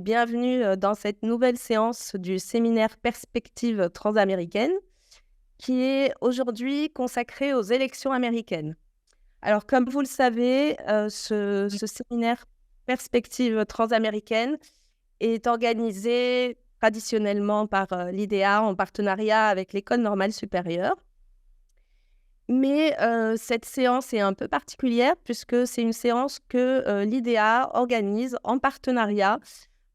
et bienvenue dans cette nouvelle séance du séminaire Perspectives transaméricaines qui est aujourd'hui consacrée aux élections américaines. Alors, comme vous le savez, ce séminaire Perspectives transaméricaines est organisé traditionnellement par l'IDEA en partenariat avec l'École normale supérieure. Mais cette séance est un peu particulière puisque c'est une séance que l'IDEA organise en partenariat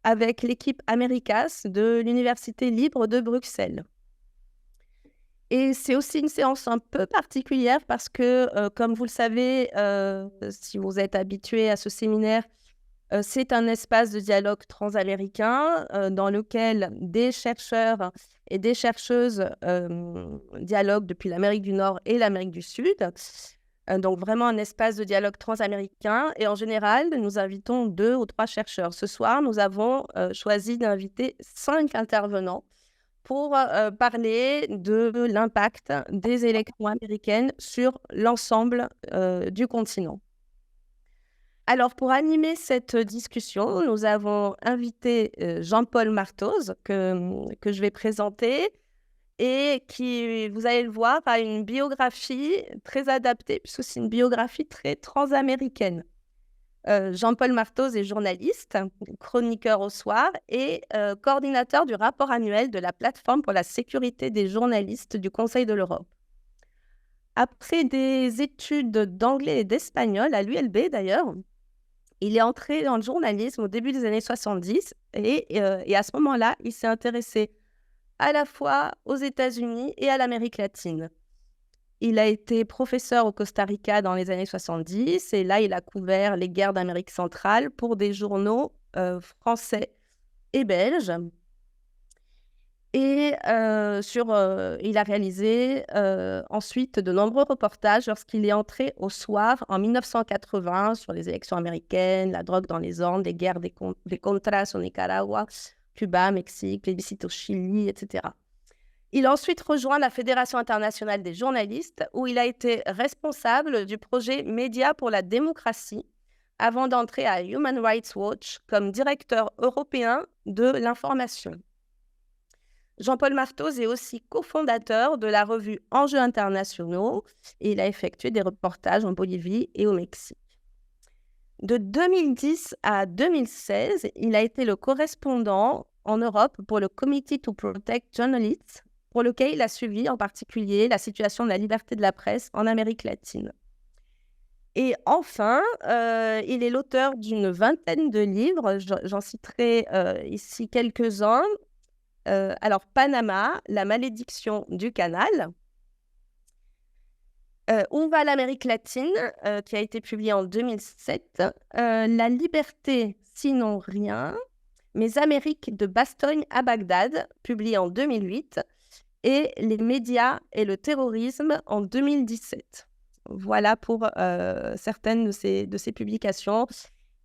avec l'équipe Americas de l'Université libre de Bruxelles. Et c'est aussi une séance un peu particulière parce que, comme vous le savez, si vous êtes habitué à ce séminaire, c'est un espace de dialogue transaméricain dans lequel des chercheurs et des chercheuses dialoguent depuis l'Amérique du Nord et l'Amérique du Sud. Donc vraiment un espace de dialogue transaméricain. Et en général, nous invitons 2 ou 3 chercheurs. Ce soir, nous avons choisi d'inviter 5 intervenants pour parler de l'impact des élections américaines sur l'ensemble du continent. Alors, pour animer cette discussion, nous avons invité Jean-Paul Martos, que je vais présenter, et qui, vous allez le voir, a une biographie très adaptée, puisque c'est une biographie très transaméricaine. Jean-Paul Martos est journaliste, chroniqueur au soir et coordinateur du rapport annuel de la plateforme pour la sécurité des journalistes du Conseil de l'Europe. Après des études d'anglais et d'espagnol, à l'ULB d'ailleurs, il est entré dans le journalisme au début des années 70 et à ce moment-là, il s'est intéressé à la fois aux États-Unis et à l'Amérique latine. Il a été professeur au Costa Rica dans les années 70 et là, il a couvert les guerres d'Amérique centrale pour des journaux français et belges. Et il a réalisé ensuite de nombreux reportages lorsqu'il est entré au soir en 1980 sur les élections américaines, la drogue dans les Andes, les guerres des Contras au Nicaragua, Cuba, Mexique, plébiscite au Chili, etc. Il a ensuite rejoint la Fédération internationale des journalistes où il a été responsable du projet Médias pour la démocratie avant d'entrer à Human Rights Watch comme directeur européen de l'information. Jean-Paul Martos est aussi cofondateur de la revue Enjeux internationaux et il a effectué des reportages en Bolivie et au Mexique. De 2010 à 2016, il a été le correspondant en Europe pour le Committee to Protect Journalists, pour lequel il a suivi en particulier la situation de la liberté de la presse en Amérique latine. Et enfin, il est l'auteur d'une vingtaine de livres, j'en citerai ici quelques-uns. Alors, Panama, la malédiction du canal. On va à l'Amérique latine, qui a été publié en 2007. La liberté, sinon rien. Mes Amériques de Bastogne à Bagdad, publié en 2008. Et les médias et le terrorisme en 2017. Voilà pour certaines de ces publications.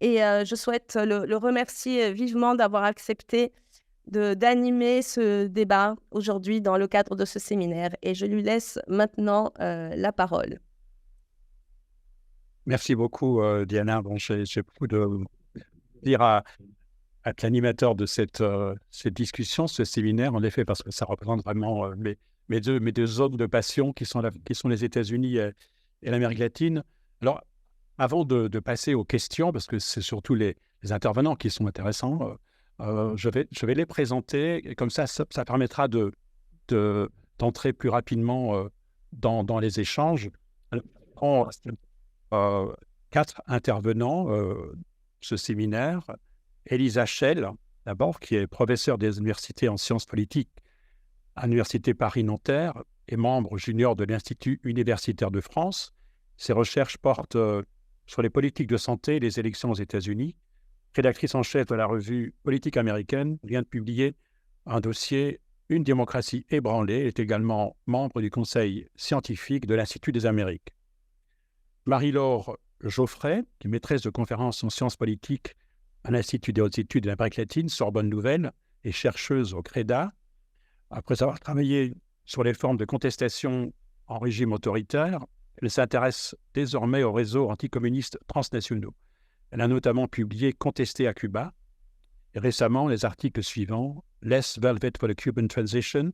Et je souhaite le remercier vivement d'avoir accepté d'animer ce débat aujourd'hui dans le cadre de ce séminaire. Et je lui laisse maintenant la parole. Merci beaucoup, Diana. Bon, j'ai beaucoup de dire à l'animateur de cette discussion, ce séminaire, en effet, parce que ça représente vraiment mes deux zones de passion qui sont les États-Unis et l'Amérique latine. Alors, avant de passer aux questions, parce que c'est surtout les intervenants qui sont intéressants, je vais les présenter, et comme ça permettra d'entrer plus rapidement dans les échanges. Alors, 4 intervenants, ce séminaire. Elisa Schell, d'abord, qui est professeure des universités en sciences politiques à l'Université Paris-Nanterre et membre junior de l'Institut universitaire de France. Ses recherches portent sur les politiques de santé et les élections aux États-Unis. Rédactrice en chef de la revue Politique américaine, vient de publier un dossier « Une démocratie ébranlée ». Elle est également membre du conseil scientifique de l'Institut des Amériques. Marie-Laure Geoffrey, qui est maîtresse de conférences en sciences politiques à l'Institut des hautes études de l'Amérique latine, Sorbonne Nouvelle, et chercheuse au CREDA. Après avoir travaillé sur les formes de contestation en régime autoritaire, elle s'intéresse désormais aux réseaux anticommunistes transnationaux. Elle a notamment publié « Contester à Cuba ». Et récemment, les articles suivants, Less Velvet for the Cuban Transition,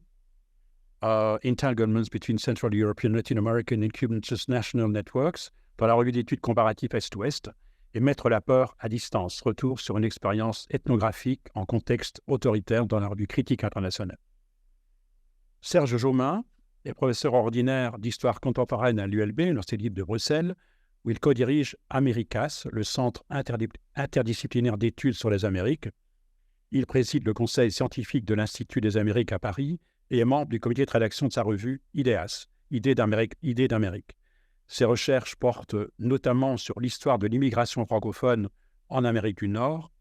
Entanglements between Central European, Latin American and Cuban Transnational Networks, dans la revue d'études comparatives Est-Ouest, et Mettre la peur à distance, retour sur une expérience ethnographique en contexte autoritaire dans la revue Critique internationale. Serge Jaumin est professeur ordinaire d'histoire contemporaine à l'ULB, l'Université libre de Bruxelles, où il co-dirige Americas, le centre interdisciplinaire d'études sur les Amériques. Il préside le conseil scientifique de l'Institut des Amériques à Paris et est membre du comité de rédaction de sa revue IDEAS, Idées d'Amérique. Ses recherches portent notamment sur l'histoire de l'immigration francophone en Amérique du Nord.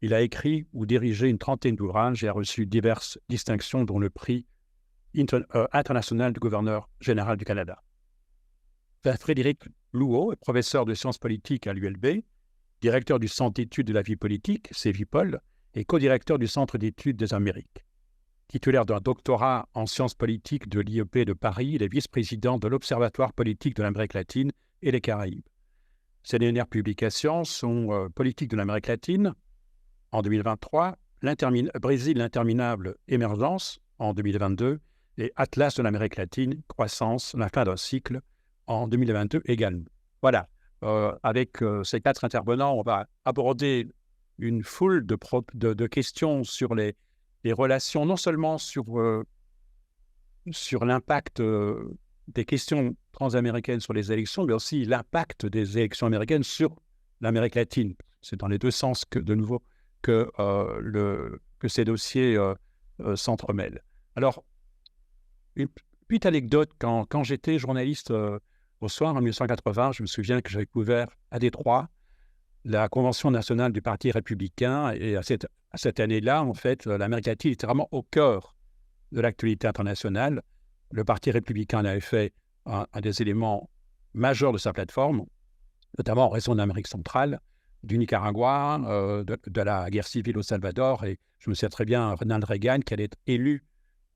Il a écrit ou dirigé une trentaine d'ouvrages et a reçu diverses distinctions, dont le prix international du gouverneur général du Canada. Frédéric Louot est professeur de sciences politiques à l'ULB, directeur du Centre d'études de la vie politique, CEVIPOL, et co-directeur du Centre d'études des Amériques. Titulaire d'un doctorat en sciences politiques de l'IEP de Paris, il est vice-président de l'Observatoire politique de l'Amérique latine et les Caraïbes. Ses dernières publications sont Politique de l'Amérique latine en 2023, Brésil, l'interminable émergence en 2022 et Atlas de l'Amérique latine, croissance, la fin d'un cycle en 2022 également. Voilà, avec ces 4 intervenants, on va aborder une foule de questions sur les relations, non seulement sur l'impact des questions transaméricaines sur les élections, mais aussi l'impact des élections américaines sur l'Amérique latine. C'est dans les deux sens que ces dossiers s'entremêlent. Alors, une petite anecdote, quand j'étais journaliste au soir en 1980, je me souviens que j'avais couvert à Détroit la Convention nationale du Parti républicain, et à cette année-là, en fait, l'Amérique latine était vraiment au cœur de l'actualité internationale. Le Parti républicain avait fait un des éléments majeurs de sa plateforme, notamment en raison de l'Amérique centrale, du Nicaragua, de la guerre civile au Salvador, et je me souviens très bien Ronald Reagan qui allait être élu,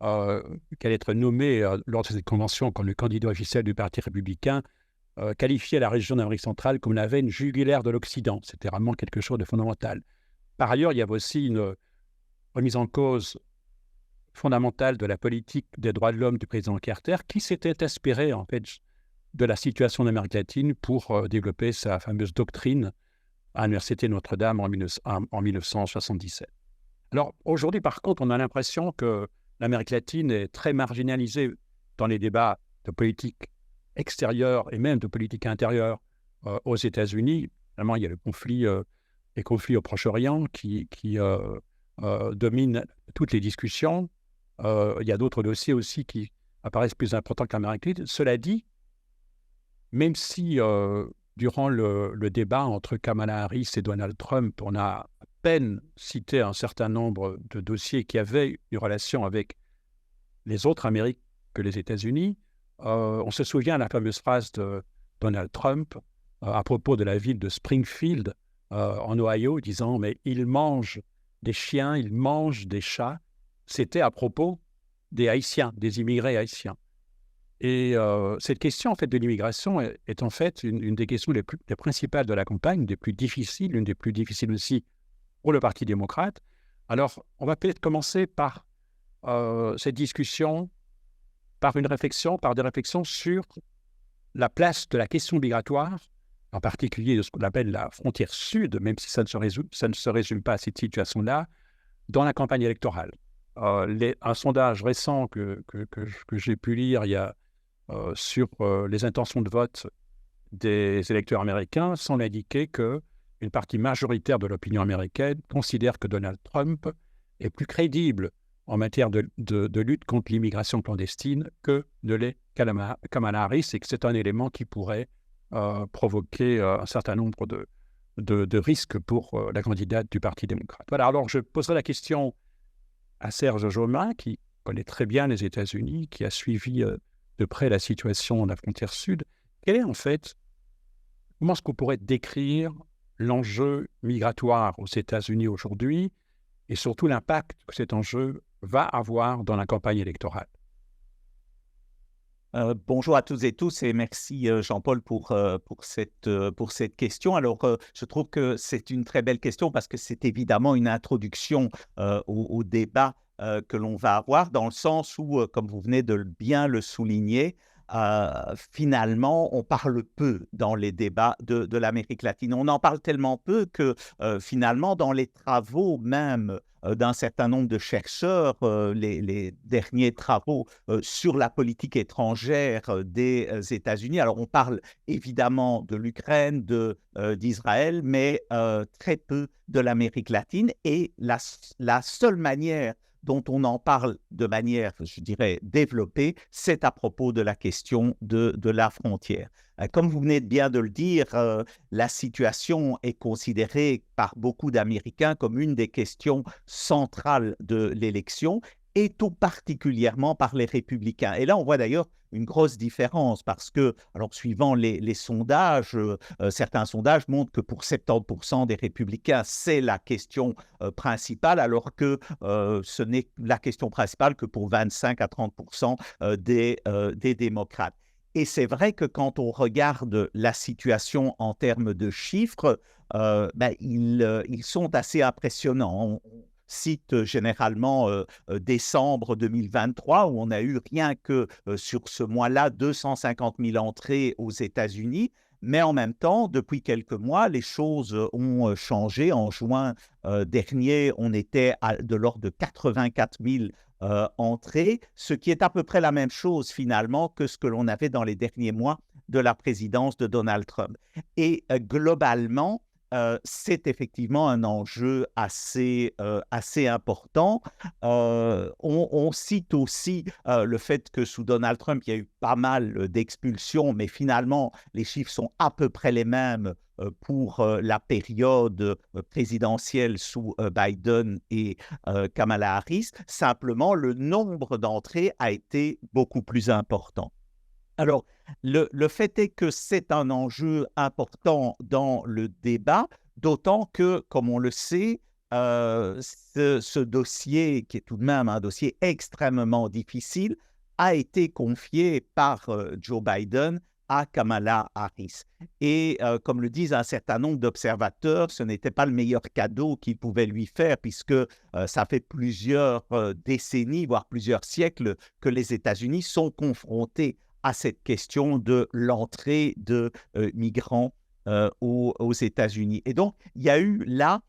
qui allait être nommé lors de cette convention comme le candidat officiel du Parti républicain, qualifiait la région d'Amérique centrale comme la veine jugulaire de l'Occident. C'était vraiment quelque chose de fondamental. Par ailleurs, il y avait aussi une remise en cause fondamentale de la politique des droits de l'homme du président Carter, qui s'était inspiré en fait de la situation d'Amérique latine pour développer sa fameuse doctrine à l'Université Notre-Dame en 1977. Alors aujourd'hui, par contre, on a l'impression que l'Amérique latine est très marginalisée dans les débats de politique extérieure et même de politique intérieure aux États-Unis. Vraiment, il y a les conflits au Proche-Orient qui dominent toutes les discussions. Il y a d'autres dossiers aussi qui apparaissent plus importants que l'Amérique latine. Cela dit, même si durant le débat entre Kamala Harris et Donald Trump, on a à peine cité un certain nombre de dossiers qui avaient une relation avec les autres Amériques que les États-Unis, on se souvient de la fameuse phrase de Donald Trump à propos de la ville de Springfield en Ohio, disant « mais ils mangent des chiens, ils mangent des chats ». C'était à propos des Haïtiens, des immigrés haïtiens. Et cette question en fait, de l'immigration est en fait une des questions les principales de la campagne, une des plus difficiles, l'une des plus difficiles aussi pour le Parti démocrate. Alors, on va peut-être commencer par cette discussion, par des réflexions sur la place de la question migratoire, en particulier de ce qu'on appelle la frontière sud, même si ça ne se résume pas à cette situation-là, dans la campagne électorale. Un sondage récent que j'ai pu lire sur les intentions de vote des électeurs américains semble indiquer qu'une partie majoritaire de l'opinion américaine considère que Donald Trump est plus crédible en matière de lutte contre l'immigration clandestine que ne l'est Kamala Harris, et que c'est un élément qui pourrait provoquer un certain nombre de risques pour la candidate du Parti démocrate. Voilà, alors je poserai la question à Serge Jaumin, qui connaît très bien les États-Unis, qui a suivi de près la situation de la frontière sud. Comment est-ce qu'on pourrait décrire l'enjeu migratoire aux États-Unis aujourd'hui, et surtout l'impact que cet enjeu va avoir dans la campagne électorale? Bonjour à toutes et tous et merci Jean-Paul pour cette question. Alors, je trouve que c'est une très belle question parce que c'est évidemment une introduction au débat que l'on va avoir dans le sens où, comme vous venez de bien le souligner, finalement, on parle peu dans les débats de l'Amérique latine. On en parle tellement peu que finalement, dans les travaux même d'un certain nombre de chercheurs, les derniers travaux sur la politique étrangère des États-Unis. Alors, on parle évidemment de l'Ukraine, d'Israël, mais très peu de l'Amérique latine. Et la seule manière dont on en parle de manière, je dirais, développée, c'est à propos de la question de la frontière. Comme vous venez bien de le dire, la situation est considérée par beaucoup d'Américains comme une des questions centrales de l'élection et tout particulièrement par les républicains. Et là, on voit d'ailleurs une grosse différence parce que, alors suivant les sondages, certains sondages montrent que pour 70% des républicains, c'est la question principale, alors que ce n'est la question principale que pour 25 à 30% des démocrates. Et c'est vrai que quand on regarde la situation en termes de chiffres, ils sont assez impressionnants. On cite généralement décembre 2023, où on a eu rien que sur ce mois-là 250 000 entrées aux États-Unis. Mais en même temps, depuis quelques mois, les choses ont changé. En juin dernier, on était de l'ordre de 84 000 entrées, ce qui est à peu près la même chose finalement que ce que l'on avait dans les derniers mois de la présidence de Donald Trump. Et globalement, c'est effectivement un enjeu assez important. On cite aussi le fait que sous Donald Trump, il y a eu pas mal d'expulsions, mais finalement, les chiffres sont à peu près les mêmes pour la période présidentielle sous Biden et Kamala Harris. Simplement, le nombre d'entrées a été beaucoup plus important. Alors, le fait est que c'est un enjeu important dans le débat, d'autant que, comme on le sait, ce dossier, qui est tout de même un dossier extrêmement difficile, a été confié par Joe Biden à Kamala Harris. Et comme le disent un certain nombre d'observateurs, ce n'était pas le meilleur cadeau qu'il pouvait lui faire, puisque ça fait plusieurs décennies, voire plusieurs siècles, que les États-Unis sont confrontés à cette question de l'entrée de migrants aux États-Unis. Et donc, il y a eu là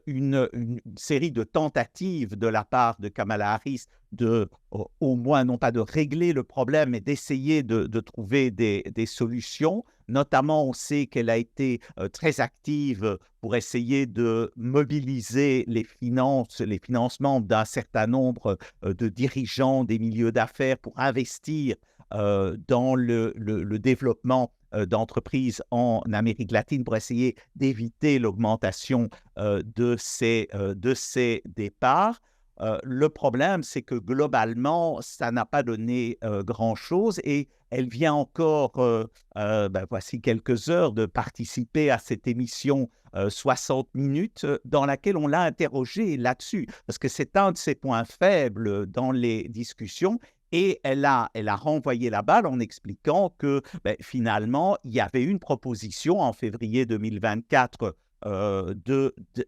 une série de tentatives de la part de Kamala Harris de, au moins, non pas de régler le problème, mais d'essayer de trouver des solutions. Notamment, on sait qu'elle a été très active pour essayer de mobiliser les financements d'un certain nombre de dirigeants des milieux d'affaires pour investir dans le développement d'entreprises en Amérique latine pour essayer d'éviter l'augmentation de ces départs. Le problème, c'est que globalement, ça n'a pas donné grand-chose et elle vient encore, voici quelques heures, de participer à cette émission 60 minutes dans laquelle on l'a interrogée là-dessus, parce que c'est un de ses points faibles dans les discussions. Et elle a renvoyé la balle en expliquant que finalement, il y avait une proposition en février 2024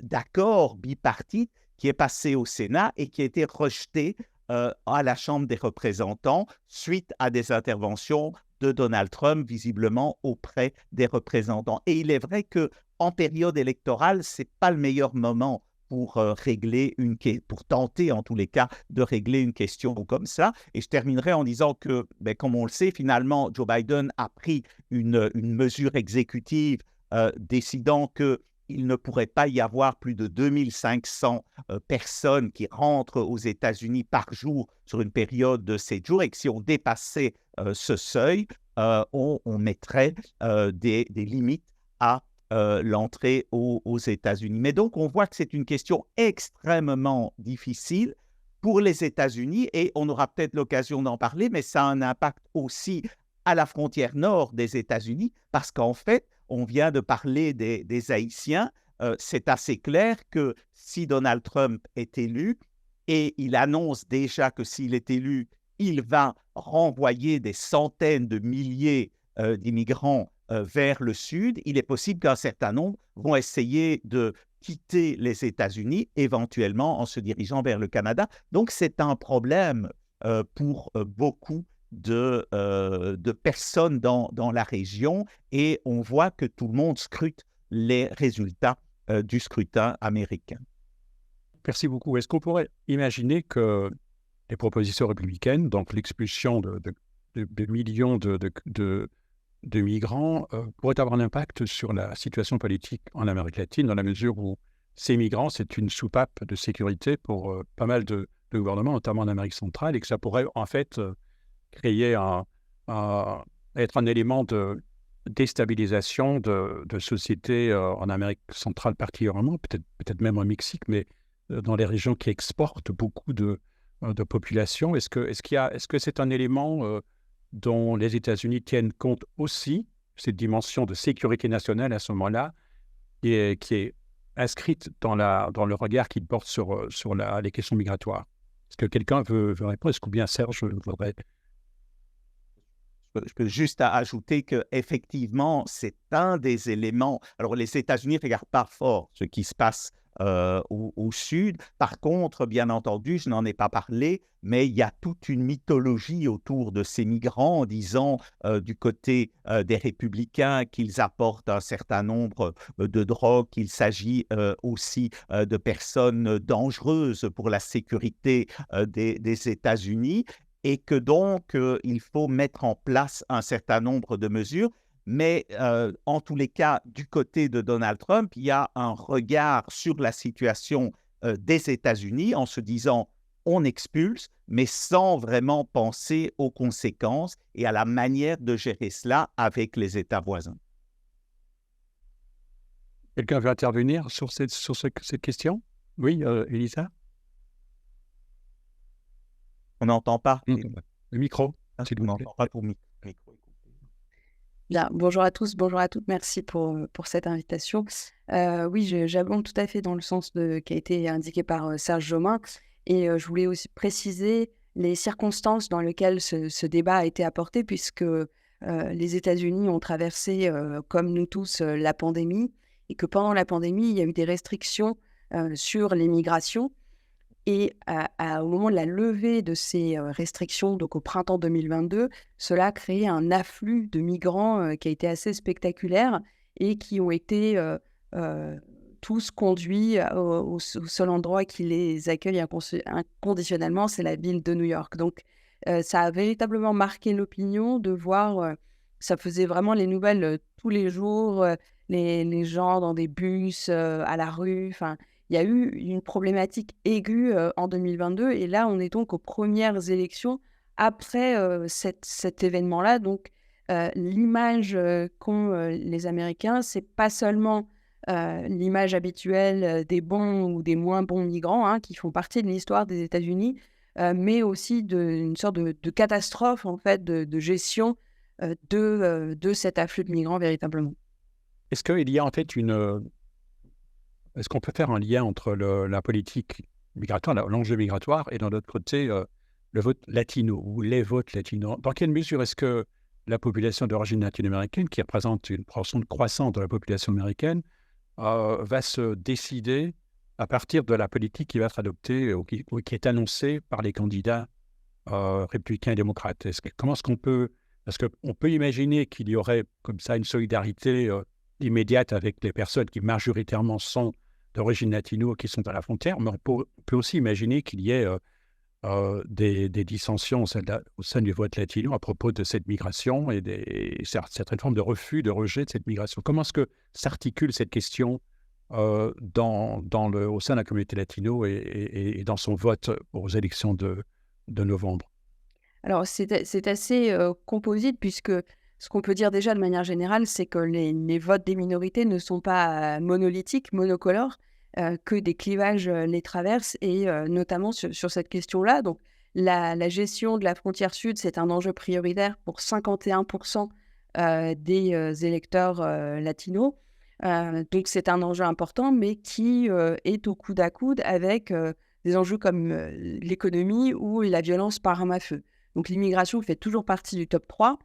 d'accord bipartite qui est passée au Sénat et qui a été rejetée à la Chambre des représentants suite à des interventions de Donald Trump, visiblement auprès des représentants. Et il est vrai qu'en période électorale, ce n'est pas le meilleur moment pour pour tenter en tous les cas de régler une question comme ça. Et je terminerai en disant que, comme on le sait, finalement, Joe Biden a pris une mesure exécutive décidant qu'il ne pourrait pas y avoir plus de 2500 personnes qui rentrent aux États-Unis par jour sur une période de 7 jours et que si on dépassait ce seuil, on mettrait des limites à l'entrée aux États-Unis. Mais donc, on voit que c'est une question extrêmement difficile pour les États-Unis et on aura peut-être l'occasion d'en parler, mais ça a un impact aussi à la frontière nord des États-Unis parce qu'en fait, on vient de parler des Haïtiens. C'est assez clair que si Donald Trump est élu, et il annonce déjà que s'il est élu, il va renvoyer des centaines de milliers d'immigrants vers le sud. Il est possible qu'un certain nombre vont essayer de quitter les États-Unis, éventuellement en se dirigeant vers le Canada. Donc, c'est un problème pour beaucoup de personnes dans la région, et on voit que tout le monde scrute les résultats du scrutin américain. Merci beaucoup. Est-ce qu'on pourrait imaginer que les propositions républicaines, donc l'expulsion de millions de migrants, pourraient avoir un impact sur la situation politique en Amérique latine, dans la mesure où ces migrants, c'est une soupape de sécurité pour pas mal de gouvernements, notamment en Amérique centrale, et que ça pourrait en fait créer être un élément de déstabilisation de sociétés en Amérique centrale particulièrement, peut-être même au Mexique, mais dans les régions qui exportent beaucoup de population. Est-ce que c'est un élément dont les États-Unis tiennent compte aussi, cette dimension de sécurité nationale à ce moment-là, qui est inscrite dans le regard qu'ils portent sur les questions migratoires? Est-ce que quelqu'un veut répondre? Est-ce que bien Serge voudrait... Je peux juste ajouter qu'effectivement, c'est un des éléments. Alors, les États-Unis ne regardent pas fort ce qui se passe au sud. Par contre, bien entendu, je n'en ai pas parlé, mais il y a toute une mythologie autour de ces migrants, en disant du côté des républicains qu'ils apportent un certain nombre de drogues, qu'il s'agit aussi de personnes dangereuses pour la sécurité des États-Unis, et que donc il faut mettre en place un certain nombre de mesures. Mais en tous les cas, du côté de Donald Trump, il y a un regard sur la situation des États-Unis en se disant on expulse, mais sans vraiment penser aux conséquences et à la manière de gérer cela avec les États voisins. Quelqu'un veut intervenir sur cette question? Oui, Elisa? On n'entend pas. Le micro, s'il On vous plaît. n'entend pas pour micro. Bien, bonjour à tous, bonjour à toutes, merci pour cette invitation. Oui, j'abonde tout à fait dans le sens qui a été indiqué par Serge Jomin, et je voulais aussi préciser les circonstances dans lesquelles ce débat a été apporté, puisque les États-Unis ont traversé, comme nous tous, la pandémie, et que pendant la pandémie, il y a eu des restrictions sur les migrations. Et au moment de la levée de ces restrictions, donc au printemps 2022, cela a créé un afflux de migrants qui a été assez spectaculaire, et qui ont été tous conduits au seul endroit qui les accueille inconditionnellement, c'est la ville de New York. Donc ça a véritablement marqué l'opinion de voir, ça faisait vraiment les nouvelles tous les jours, les gens dans des bus, à la rue, enfin... Il y a eu une problématique aiguë en 2022, et là, on est donc aux premières élections après cet événement-là. Donc, l'image qu'ont les Américains, c'est pas seulement l'image habituelle des bons ou des moins bons migrants, hein, qui font partie de l'histoire des États-Unis, mais aussi une sorte de catastrophe, en fait, de gestion de cet afflux de migrants véritablement. Est-ce qu'il y a en fait est-ce qu'on peut faire un lien entre la politique migratoire, l'enjeu migratoire, et d'un autre côté, le vote latino ou les votes latinos? Dans quelle mesure est-ce que la population d'origine latino-américaine, qui représente une proportion croissante de la population américaine, va se décider à partir de la politique qui va être adoptée ou qui est annoncée par les candidats républicains et démocrates? Comment est-ce qu'on peut... Parce qu'on peut imaginer qu'il y aurait comme ça une solidarité immédiate avec les personnes qui majoritairement sont d'origine latino, qui sont à la frontière, mais on peut aussi imaginer qu'il y ait des dissensions au sein du vote latino à propos de cette migration et certaines formes de refus, de rejet de cette migration. Comment est-ce que s'articule cette question au sein de la communauté latino et dans son vote aux élections de novembre? Alors, c'est assez composite, puisque ce qu'on peut dire déjà de manière générale, c'est que les votes des minorités ne sont pas monolithiques, monocolores, que des clivages les traversent, et notamment sur cette question-là. Donc, la gestion de la frontière sud, c'est un enjeu prioritaire pour 51% des électeurs latinos. Donc, c'est un enjeu important, mais qui est au coude à coude avec des enjeux comme l'économie ou la violence par arme à feu. Donc l'immigration fait toujours partie du top 3,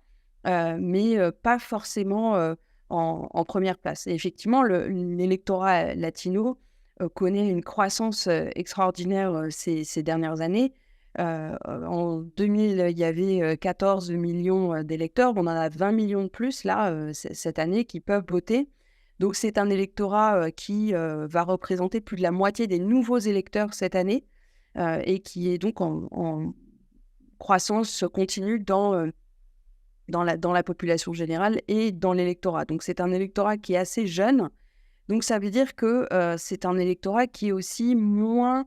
mais pas forcément en première place. Et effectivement, l'électorat latino connaît une croissance extraordinaire ces dernières années. En 2000, il y avait 14 millions d'électeurs. On en a 20 millions de plus là, cette année qui peuvent voter. Donc, c'est un électorat qui va représenter plus de la moitié des nouveaux électeurs cette année et qui est donc en croissance continue dans la population générale et dans l'électorat. Donc, c'est un électorat qui est assez jeune. Donc, ça veut dire que c'est un électorat qui est aussi moins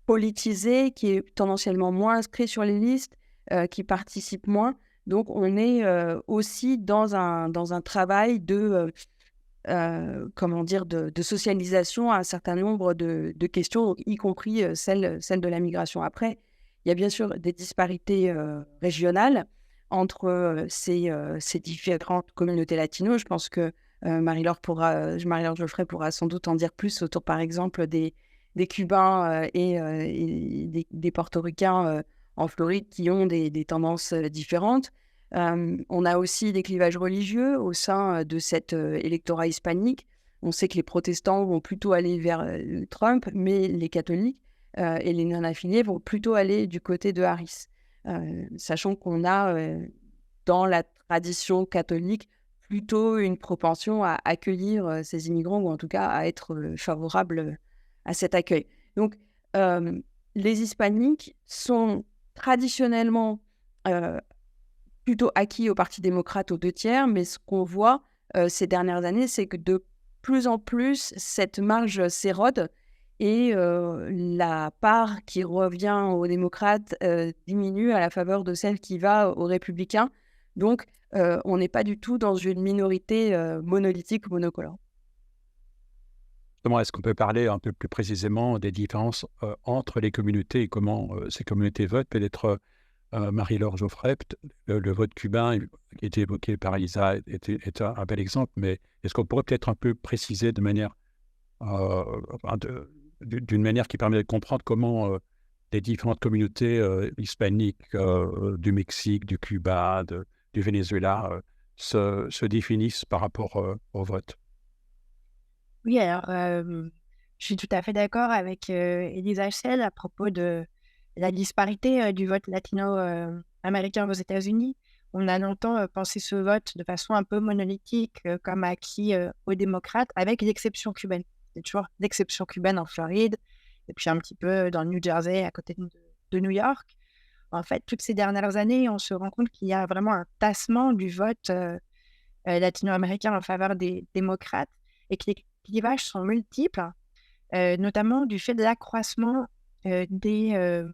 politisé, qui est tendanciellement moins inscrit sur les listes, qui participe moins. Donc, on est aussi dans un travail de socialisation à un certain nombre de questions, donc y compris celle de la migration. Après, il y a bien sûr des disparités régionales entre ces différentes communautés latino. Je pense que Marie-Laure Geoffrey pourra sans doute en dire plus autour, par exemple, des Cubains et des Portoricains en Floride qui ont des tendances différentes. On a aussi des clivages religieux au sein de cet électorat hispanique. On sait que les protestants vont plutôt aller vers Trump, mais les catholiques et les non-affiliés vont plutôt aller du côté de Harris. Sachant qu'on a, dans la tradition catholique, plutôt une propension à accueillir ces immigrants, ou en tout cas à être favorable à cet accueil. Donc, les hispaniques sont traditionnellement plutôt acquis au Parti démocrate aux 2/3, mais ce qu'on voit ces dernières années, c'est que de plus en plus, cette marge s'érode et la part qui revient aux démocrates diminue à la faveur de celle qui va aux républicains. Donc, on n'est pas du tout dans une minorité monolithique ou monocolore. Est-ce qu'on peut parler un peu plus précisément des différences entre les communautés et comment ces communautés votent? Peut-être Marie-Laure Geoffrey, le vote cubain qui a été évoqué par Elisa est un bel exemple, mais est-ce qu'on pourrait peut-être un peu préciser d'une manière qui permet de comprendre comment les différentes communautés hispaniques du Mexique, du Cuba, du Venezuela se définissent par rapport au vote? Oui, alors, je suis tout à fait d'accord avec Elisa Echel à propos de la disparité du vote latino-américain aux États-Unis. On a longtemps pensé ce vote de façon un peu monolithique, comme acquis aux démocrates, avec l'exception cubaine. C'est toujours l'exception cubaine en Floride, et puis un petit peu dans le New Jersey, à côté de New York. En fait, toutes ces dernières années, on se rend compte qu'il y a vraiment un tassement du vote latino-américain en faveur des démocrates, et que les clivages sont multiples, notamment du fait de l'accroissement des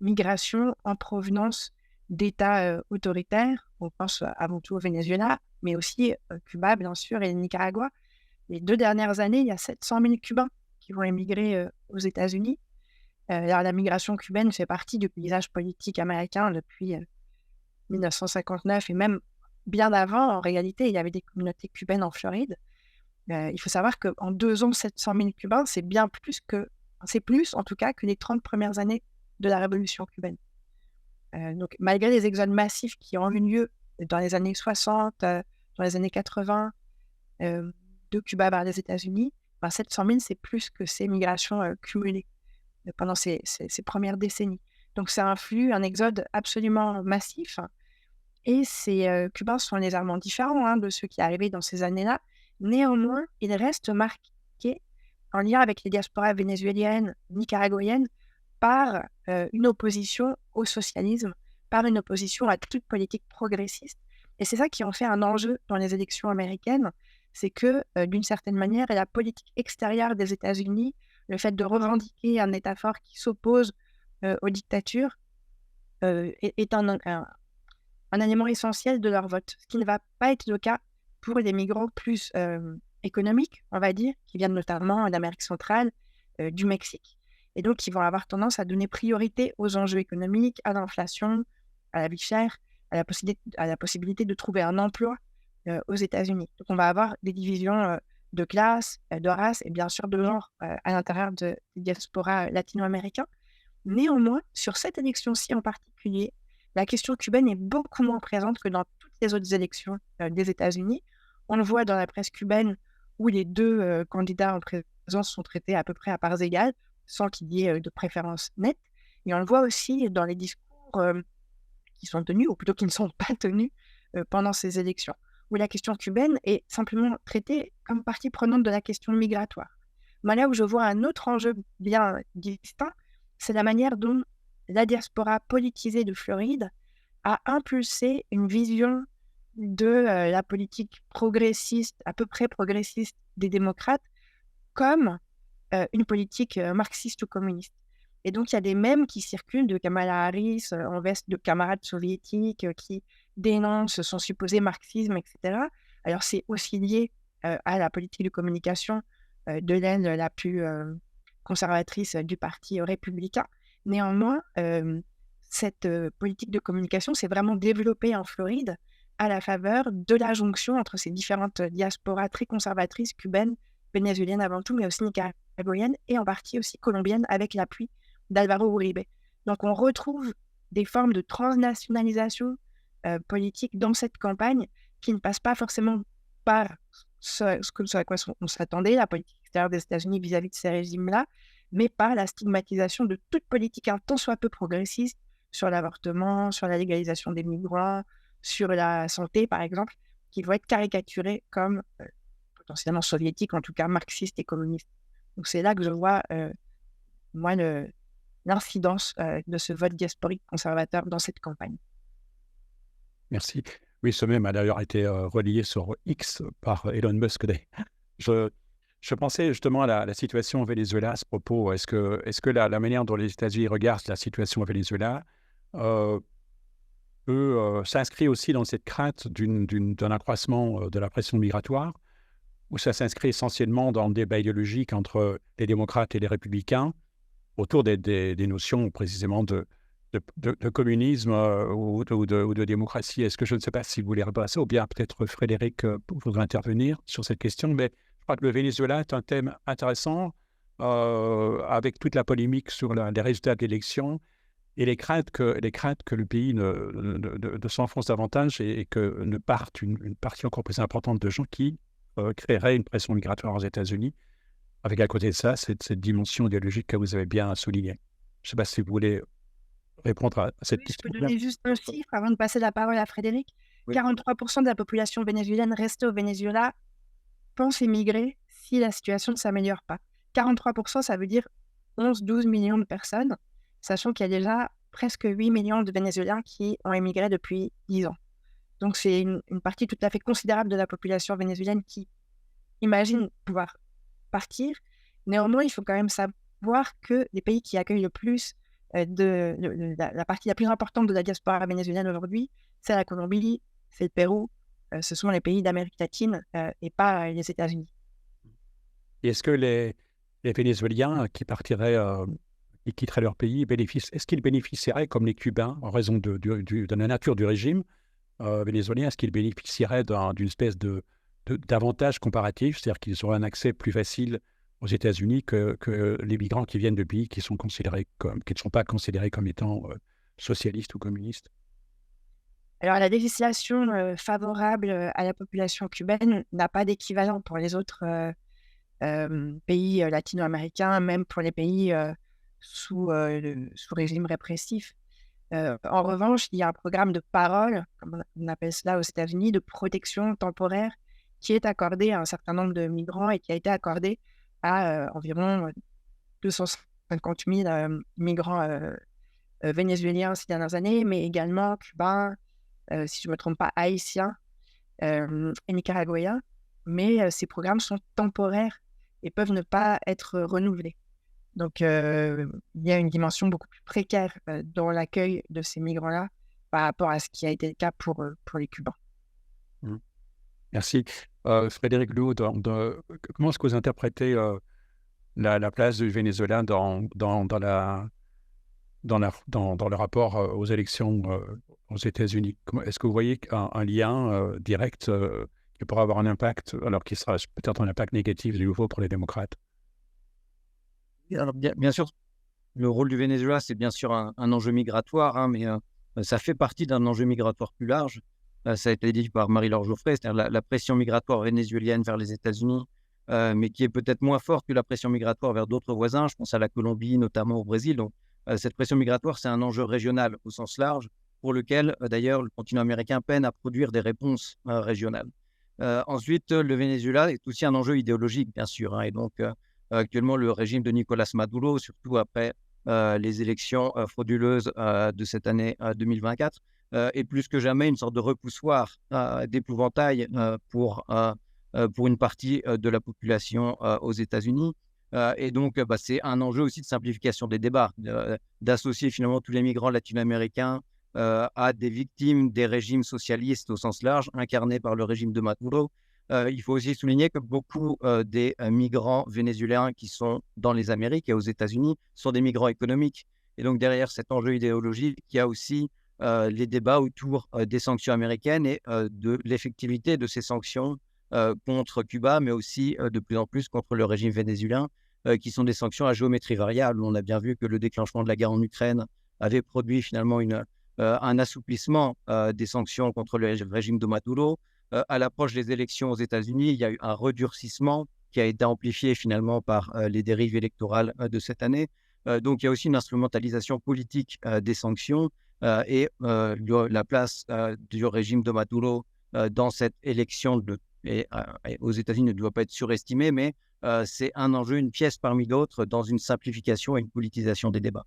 migrations en provenance d'États autoritaires. On pense avant tout au Venezuela, mais aussi Cuba, bien sûr, et le Nicaragua. Les 2 dernières années, il y a 700 000 Cubains qui vont émigrer aux États-Unis. Alors, la migration cubaine fait partie du paysage politique américain depuis 1959 et même bien avant. En réalité, il y avait des communautés cubaines en Floride. Il faut savoir qu'en 2 ans, 700 000 Cubains, c'est plus en tout cas que les 30 premières années de la révolution cubaine. Donc, malgré les exodes massifs qui ont eu lieu dans les années 60, dans les années 80, de Cuba vers les États-Unis, 700 000, c'est plus que ces migrations cumulées pendant ces premières décennies. Donc, c'est un exode absolument massif. Et ces Cubains sont légèrement différents de ceux qui arrivaient dans ces années-là. Néanmoins, ils restent marqués en lien avec les diasporas vénézuéliennes, nicaraguayennes, par une opposition au socialisme, par une opposition à toute politique progressiste. Et c'est ça qui en fait un enjeu dans les élections américaines, c'est que, d'une certaine manière, la politique extérieure des États-Unis, le fait de revendiquer un État fort qui s'oppose aux dictatures, est un élément essentiel de leur vote, ce qui ne va pas être le cas pour les migrants plus économiques, on va dire, qui viennent notamment d'Amérique centrale, du Mexique, et donc qui vont avoir tendance à donner priorité aux enjeux économiques, à l'inflation, à la vie chère, à la possibilité de trouver un emploi aux États-Unis. Donc on va avoir des divisions de classe, de race et bien sûr de genre à l'intérieur des diasporas latino-américains. Néanmoins, sur cette élection-ci en particulier, la question cubaine est beaucoup moins présente que dans toutes les autres élections des États-Unis. On le voit dans la presse cubaine où les deux candidats en présence sont traités à peu près à parts égales, sans qu'il y ait de préférence nette. Et on le voit aussi dans les discours qui sont tenus, ou plutôt qui ne sont pas tenus pendant ces élections, où la question cubaine est simplement traitée comme partie prenante de la question migratoire. Mais là où je vois un autre enjeu bien distinct, c'est la manière dont la diaspora politisée de Floride a impulsé une vision de la politique progressiste, à peu près progressiste des démocrates, comme une politique marxiste ou communiste. Et donc, il y a des mèmes qui circulent de Kamala Harris en veste de camarade soviétique qui dénonce son supposé marxisme, etc. Alors, c'est aussi lié à la politique de communication de l'aile la plus conservatrice du parti républicain. Néanmoins, cette politique de communication s'est vraiment développée en Floride à la faveur de la jonction entre ces différentes diasporas très conservatrices, cubaines, vénézuéliennes avant tout, mais aussi nicaraguayennes et en partie aussi colombiennes avec l'appui d'Alvaro Uribe. Donc on retrouve des formes de transnationalisation politique dans cette campagne qui ne passe pas forcément par ce à quoi on s'attendait, la politique extérieure des États-Unis vis-à-vis de ces régimes-là, mais par la stigmatisation de toute politique un tant soit peu progressiste sur l'avortement, sur la légalisation des migrants, sur la santé, par exemple, qui vont être caricaturées comme potentiellement soviétiques, en tout cas marxistes et communistes. Donc c'est là que je vois, moi, l'incidence de ce vote diasporique conservateur dans cette campagne. Merci. Oui, ce même a d'ailleurs été relayé sur X par Elon Musk. Je pensais justement à la situation au Venezuela à ce propos. Est-ce que la manière dont les États-Unis regardent la situation au Venezuela s'inscrit aussi dans cette crainte d'un accroissement de la pression migratoire, ou ça s'inscrit essentiellement dans le débat idéologique entre les démocrates et les républicains autour des notions précisément de communisme ou de démocratie? Est-ce que je ne sais pas si vous voulez répondre à ça, ou bien peut-être Frédéric voudrait intervenir sur cette question, mais je crois que le Venezuela est un thème intéressant avec toute la polémique sur les résultats de l'élection et les craintes que le pays ne s'enfonce davantage et que ne parte une partie encore plus importante de gens qui créerait une pression migratoire aux États-Unis, avec à côté de ça cette dimension idéologique que vous avez bien soulignée. Je ne sais pas si vous voulez répondre à cette question. Je peux donner juste un chiffre avant de passer la parole à Frédéric. Oui. 43% de la population vénézuélienne restée au Venezuela pense émigrer si la situation ne s'améliore pas. 43%, ça veut dire 11-12 millions de personnes, sachant qu'il y a déjà presque 8 millions de Vénézuéliens qui ont émigré depuis 10 ans. Donc c'est une partie tout à fait considérable de la population vénézuélienne qui imagine pouvoir partir. Néanmoins, il faut quand même savoir que les pays qui accueillent le plus la partie la plus importante de la diaspora vénézuélienne aujourd'hui, c'est la Colombie, c'est le Pérou, ce sont les pays d'Amérique latine et pas les États-Unis. Et est-ce que les Vénézuéliens qui partiraient et quitteraient leur pays, est-ce qu'ils bénéficieraient, comme les Cubains, en raison de la nature du régime vénézuélien, est-ce qu'ils bénéficieraient d'une espèce d'avantage comparatif, c'est-à-dire qu'ils auraient un accès plus facile aux États-Unis que les migrants qui viennent de pays qui ne sont pas considérés comme étant socialistes ou communistes? Alors, la législation favorable à la population cubaine n'a pas d'équivalent pour les autres pays latino-américains, même pour les pays sous régime répressif. En revanche, il y a un programme de parole, comme on appelle cela aux États-Unis, de protection temporaire qui est accordé à un certain nombre de migrants et qui a été accordé à environ 250 000 migrants vénézuéliens ces dernières années, mais également cubains, si je ne me trompe pas, haïtiens et nicaraguayens. Mais ces programmes sont temporaires et peuvent ne pas être renouvelés. Donc, il y a une dimension beaucoup plus précaire dans l'accueil de ces migrants-là par rapport à ce qui a été le cas pour les Cubains. Merci. Frédéric Lou, comment est-ce que vous interprétez la place du Venezuela dans le rapport aux élections aux États-Unis? Est-ce que vous voyez un lien direct qui pourrait avoir un impact, alors qui sera peut-être un impact négatif de nouveau pour les démocrates? Alors, bien sûr, le rôle du Venezuela, c'est bien sûr un enjeu migratoire, hein, mais ça fait partie d'un enjeu migratoire plus large. Ça a été dit par Marie-Laure Geoffrey, c'est-à-dire la pression migratoire vénézuélienne vers les États-Unis, mais qui est peut-être moins forte que la pression migratoire vers d'autres voisins. Je pense à la Colombie, notamment au Brésil. Donc, cette pression migratoire, c'est un enjeu régional au sens large, pour lequel, d'ailleurs, le continent américain peine à produire des réponses régionales. Ensuite, le Venezuela est aussi un enjeu idéologique, bien sûr, hein, et donc, actuellement, le régime de Nicolás Maduro, surtout après les élections frauduleuses de cette année 2024, est plus que jamais une sorte de repoussoir d'épouvantail pour une partie de la population aux États-Unis. Et donc, c'est un enjeu aussi de simplification des débats, d'associer finalement tous les migrants latino-américains à des victimes des régimes socialistes au sens large, incarnés par le régime de Maduro. Il faut aussi souligner que beaucoup des migrants vénézuéliens qui sont dans les Amériques et aux États-Unis sont des migrants économiques. Et donc, derrière cet enjeu idéologique, il y a aussi les débats autour des sanctions américaines et de l'effectivité de ces sanctions contre Cuba, mais aussi de plus en plus contre le régime vénézuélien, qui sont des sanctions à géométrie variable. On a bien vu que le déclenchement de la guerre en Ukraine avait produit finalement un assouplissement des sanctions contre le régime de Maduro. À l'approche des élections aux États-Unis, il y a eu un redurcissement qui a été amplifié finalement par les dérives électorales de cette année. Donc, il y a aussi une instrumentalisation politique des sanctions et la place du régime de Maduro dans cette élection aux États-Unis ne doit pas être surestimée, mais c'est un enjeu, une pièce parmi d'autres dans une simplification et une politisation des débats.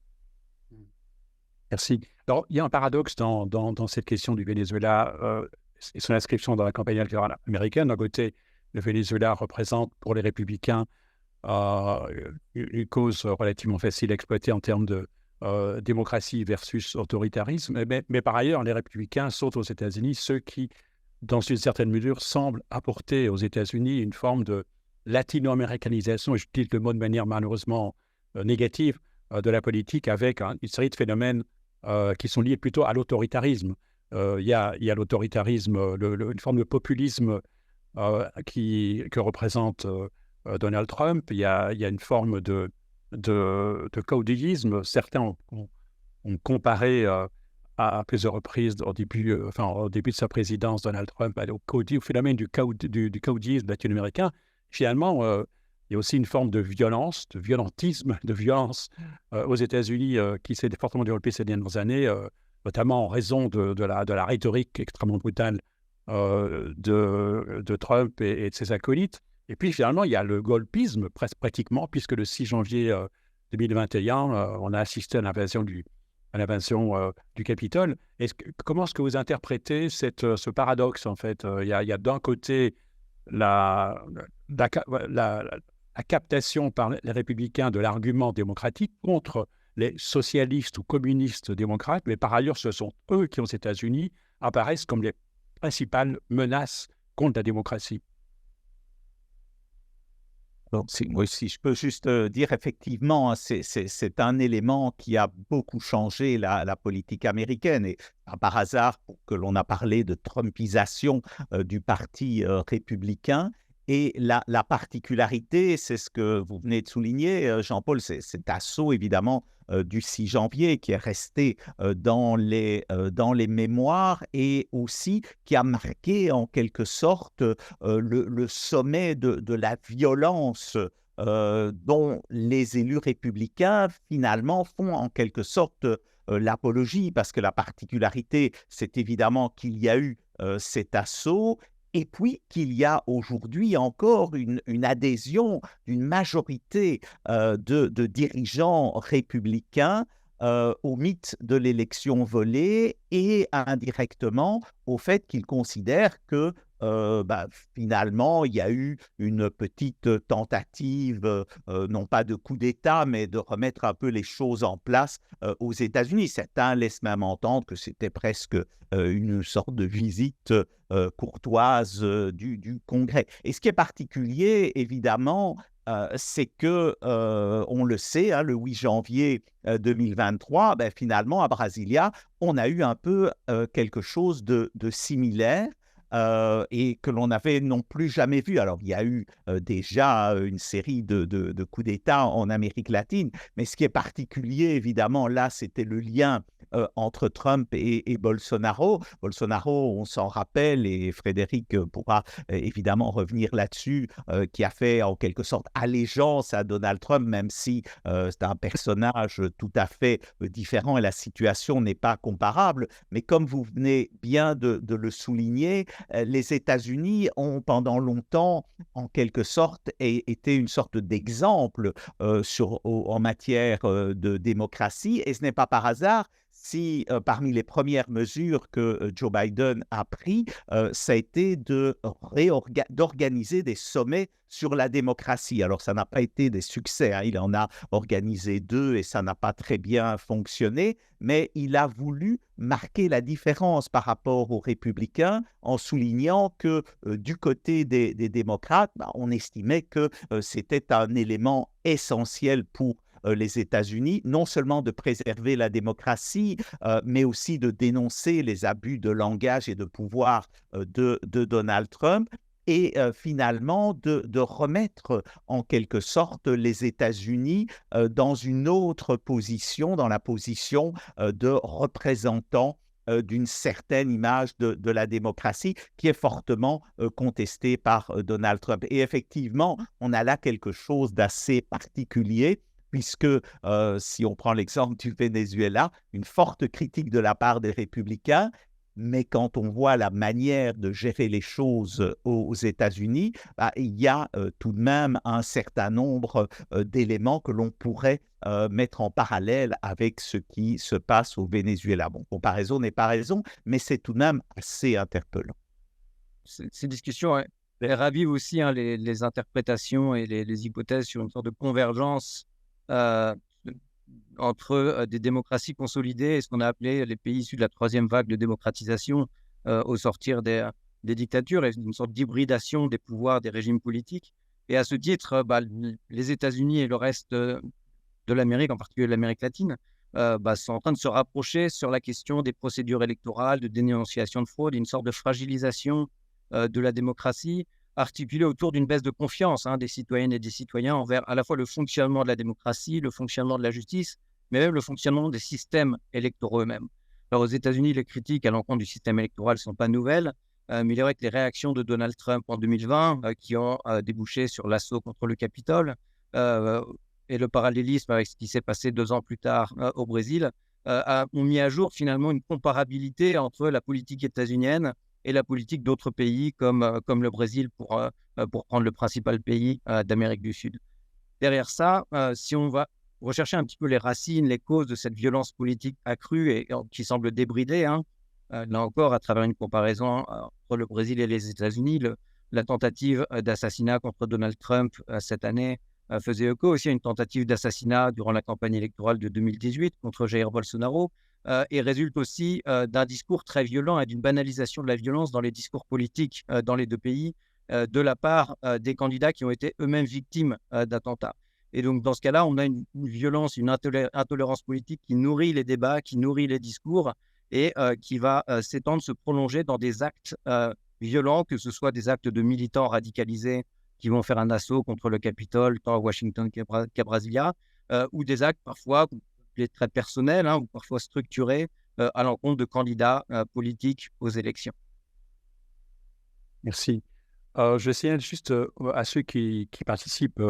Merci. Alors, il y a un paradoxe dans cette question du Venezuela et son inscription dans la campagne électorale américaine. D'un côté, le Venezuela représente pour les républicains une cause relativement facile à exploiter en termes de démocratie versus autoritarisme. Mais par ailleurs, les républicains sont aux États-Unis ceux qui, dans une certaine mesure, semblent apporter aux États-Unis une forme de latino-américanisation, et je dis le mot de manière malheureusement négative, de la politique, avec une série de phénomènes qui sont liés plutôt à l'autoritarisme. Il y a l'autoritarisme, une forme de populisme que représente Donald Trump. Il y a une forme de caudillisme. Certains ont comparé à plusieurs reprises au début de sa présidence, Donald Trump, au phénomène du caudillisme latino-américain. Finalement, il y a aussi une forme de violence, de violentisme, de violence aux États-Unis qui s'est fortement développée ces dernières années, notamment en raison de la rhétorique extrêmement brutale de Trump et de ses acolytes. Et puis finalement, il y a le golpisme, pratiquement, puisque le 6 janvier 2021, on a assisté à l'invasion du Capitole. Comment est-ce que vous interprétez ce paradoxe, en fait? Il y a d'un côté la captation par les républicains de l'argument démocratique contre les socialistes ou communistes démocrates, mais par ailleurs, ce sont eux qui, aux États-Unis, apparaissent comme les principales menaces contre la démocratie. Donc, si je peux juste dire, effectivement, c'est un élément qui a beaucoup changé la politique américaine. Et pas par hasard que l'on a parlé de trumpisation du parti républicain. Et la particularité, c'est ce que vous venez de souligner, Jean-Paul, c'est cet assaut, évidemment, du 6 janvier qui est resté dans les mémoires et aussi qui a marqué en quelque sorte le sommet de la violence dont les élus républicains finalement font en quelque sorte l'apologie, parce que la particularité, c'est évidemment qu'il y a eu cet assaut. Et puis qu'il y a aujourd'hui encore une adhésion d'une majorité de dirigeants républicains au mythe de l'élection volée et indirectement au fait qu'ils considèrent que finalement, il y a eu une petite tentative, non pas de coup d'État, mais de remettre un peu les choses en place aux États-Unis. Certains laissent même entendre que c'était presque une sorte de visite courtoise du Congrès. Et ce qui est particulier, évidemment, c'est que, on le sait, le 8 janvier 2023, finalement, à Brasilia, on a eu un peu quelque chose de similaire, et que l'on n'avait non plus jamais vu. Alors, il y a eu déjà une série de coups d'État en Amérique latine, mais ce qui est particulier, évidemment, là, c'était le lien entre Trump et Bolsonaro. Bolsonaro, on s'en rappelle, et Frédéric pourra évidemment revenir là-dessus, qui a fait en quelque sorte allégeance à Donald Trump, même si c'est un personnage tout à fait différent et la situation n'est pas comparable. Mais comme vous venez bien de le souligner, les États-Unis ont pendant longtemps, en quelque sorte, été une sorte d'exemple en matière de démocratie, et ce n'est pas par hasard si parmi les premières mesures que Joe Biden a prises, ça a été d'organiser des sommets sur la démocratie. Alors, ça n'a pas été des succès, hein. Il en a organisé 2 et ça n'a pas très bien fonctionné, mais il a voulu marquer la différence par rapport aux républicains en soulignant que du côté des démocrates, on estimait que c'était un élément essentiel pour les États-Unis, non seulement de préserver la démocratie, mais aussi de dénoncer les abus de langage et de pouvoir de Donald Trump, et finalement de remettre en quelque sorte les États-Unis dans une autre position, dans la position de représentants d'une certaine image de la démocratie qui est fortement contestée par Donald Trump. Et effectivement, on a là quelque chose d'assez particulier, puisque si on prend l'exemple du Venezuela, une forte critique de la part des républicains, mais quand on voit la manière de gérer les choses aux États-Unis, il y a tout de même un certain nombre d'éléments que l'on pourrait mettre en parallèle avec ce qui se passe au Venezuela. Bon, comparaison n'est pas raison, mais c'est tout de même assez interpellant. Ces discussions, ouais, elles ravivent aussi les interprétations et les hypothèses sur une sorte de convergence euh, entre des démocraties consolidées et ce qu'on a appelé les pays issus de la troisième vague de démocratisation au sortir des dictatures, et une sorte d'hybridation des pouvoirs des régimes politiques. Et à ce titre, les États-Unis et le reste de l'Amérique, en particulier l'Amérique latine, sont en train de se rapprocher sur la question des procédures électorales, de dénonciation de fraude, une sorte de fragilisation de la démocratie, articulée autour d'une baisse de confiance des citoyennes et des citoyens envers à la fois le fonctionnement de la démocratie, le fonctionnement de la justice, mais même le fonctionnement des systèmes électoraux eux-mêmes. Alors aux États-Unis, les critiques à l'encontre du système électoral ne sont pas nouvelles, mais il est vrai que les réactions de Donald Trump en 2020, qui ont débouché sur l'assaut contre le Capitole, et le parallélisme avec ce qui s'est passé 2 ans plus tard au Brésil, ont mis à jour finalement une comparabilité entre la politique états-unienne et la politique d'autres pays comme le Brésil, pour prendre le principal pays d'Amérique du Sud. Derrière ça, si on va rechercher un petit peu les racines, les causes de cette violence politique accrue et qui semble débridée, là encore, à travers une comparaison entre le Brésil et les États-Unis, la tentative d'assassinat contre Donald Trump cette année faisait écho aussi à une tentative d'assassinat durant la campagne électorale de 2018 contre Jair Bolsonaro, et résulte aussi d'un discours très violent et d'une banalisation de la violence dans les discours politiques dans les 2 pays, de la part des candidats qui ont été eux-mêmes victimes d'attentats. Et donc, dans ce cas-là, on a une violence, une intolérance politique qui nourrit les débats, qui nourrit les discours, et qui va s'étendre, se prolonger dans des actes violents, que ce soit des actes de militants radicalisés qui vont faire un assaut contre le Capitole, tant à Washington qu'à Brasilia, ou des actes parfois très personnels, ou parfois structurés à l'encontre de candidats politiques aux élections. Merci. Je signale juste à ceux qui participent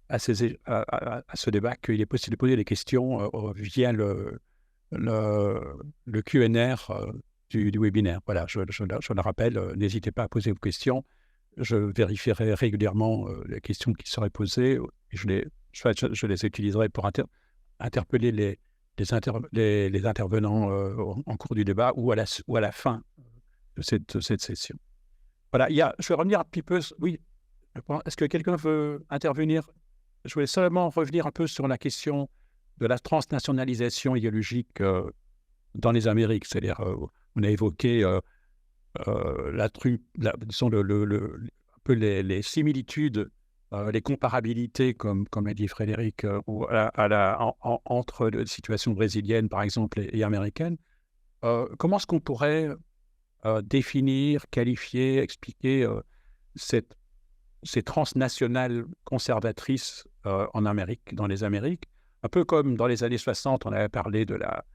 à ce débat qu'il est possible de poser des questions via le Q&R du webinaire. Voilà, je le rappelle, n'hésitez pas à poser vos questions. Je vérifierai régulièrement les questions qui seraient posées et je les utiliserai pour interpeller les intervenants en cours du débat ou à la fin de cette session. Voilà, je vais revenir un petit peu. Oui, est-ce que quelqu'un veut intervenir? Je voulais seulement revenir un peu sur la question de la transnationalisation idéologique dans les Amériques. C'est-à-dire, on a évoqué disons un peu les similitudes, les comparabilités, comme a dit Frédéric, entre la situation brésilienne, par exemple, et américaine. Comment est-ce qu'on pourrait définir, qualifier, expliquer ces transnationales conservatrices en Amérique, dans les Amériques, un peu comme dans les années 60, on avait parlé de la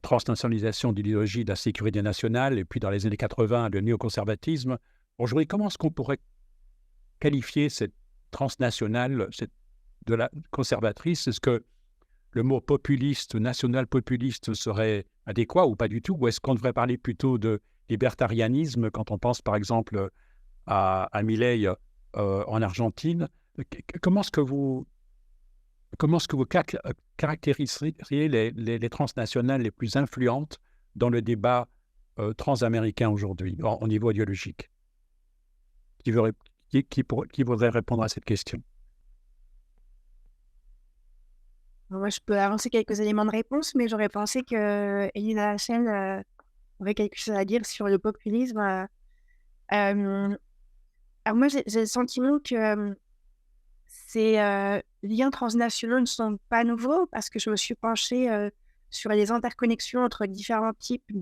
transnationalisation d'idéologie de la sécurité nationale, et puis dans les années 80, le néoconservatisme. Aujourd'hui, comment est-ce qu'on pourrait qualifier cette transnationale de la conservatrice? Est-ce que le mot populiste, national-populiste serait adéquat ou pas du tout? Ou est-ce qu'on devrait parler plutôt de libertarianisme quand on pense par exemple à Milei en Argentine? Comment est-ce que vous caractériseriez les transnationales les plus influentes dans le débat transaméricain aujourd'hui, au niveau idéologique? Qui voudrait répondre à cette question? Moi, je peux avancer quelques éléments de réponse, mais j'aurais pensé que Elina Hachel aurait quelque chose à dire sur le populisme. Alors moi, j'ai le sentiment que ces liens transnationaux ne sont pas nouveaux parce que je me suis penchée sur les interconnexions entre différents types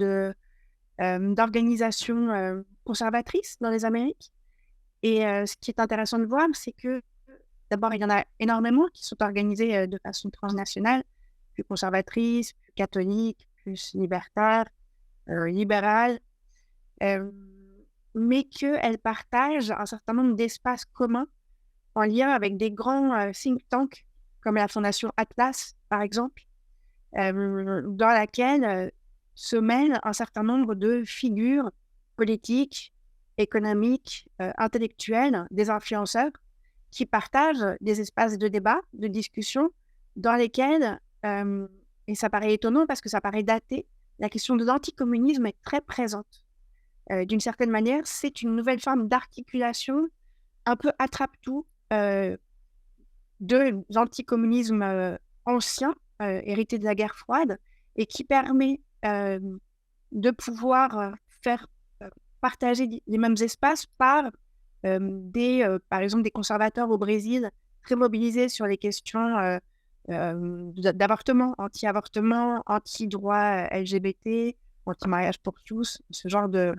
d'organisations conservatrices dans les Amériques. Et ce qui est intéressant de voir, c'est que d'abord, il y en a énormément qui sont organisées de façon transnationale, plus conservatrices, plus catholiques, plus libertaires, libérales, mais qu'elles partagent un certain nombre d'espaces communs en lien avec des grands think tanks, comme la Fondation Atlas, par exemple, dans laquelle se mêlent un certain nombre de figures politiques, économiques, intellectuelles, des influenceurs, qui partagent des espaces de débat, de discussion, dans lesquels, et ça paraît étonnant parce que ça paraît daté, la question de l'anticommunisme est très présente. D'une certaine manière, c'est une nouvelle forme d'articulation un peu attrape-tout de l'anticommunisme ancien, hérité de la guerre froide, et qui permet de pouvoir faire partager les mêmes espaces par par exemple, des conservateurs au Brésil très mobilisés sur les questions d'avortement, anti-avortement, anti-droit LGBT, anti-mariage pour tous, ce genre de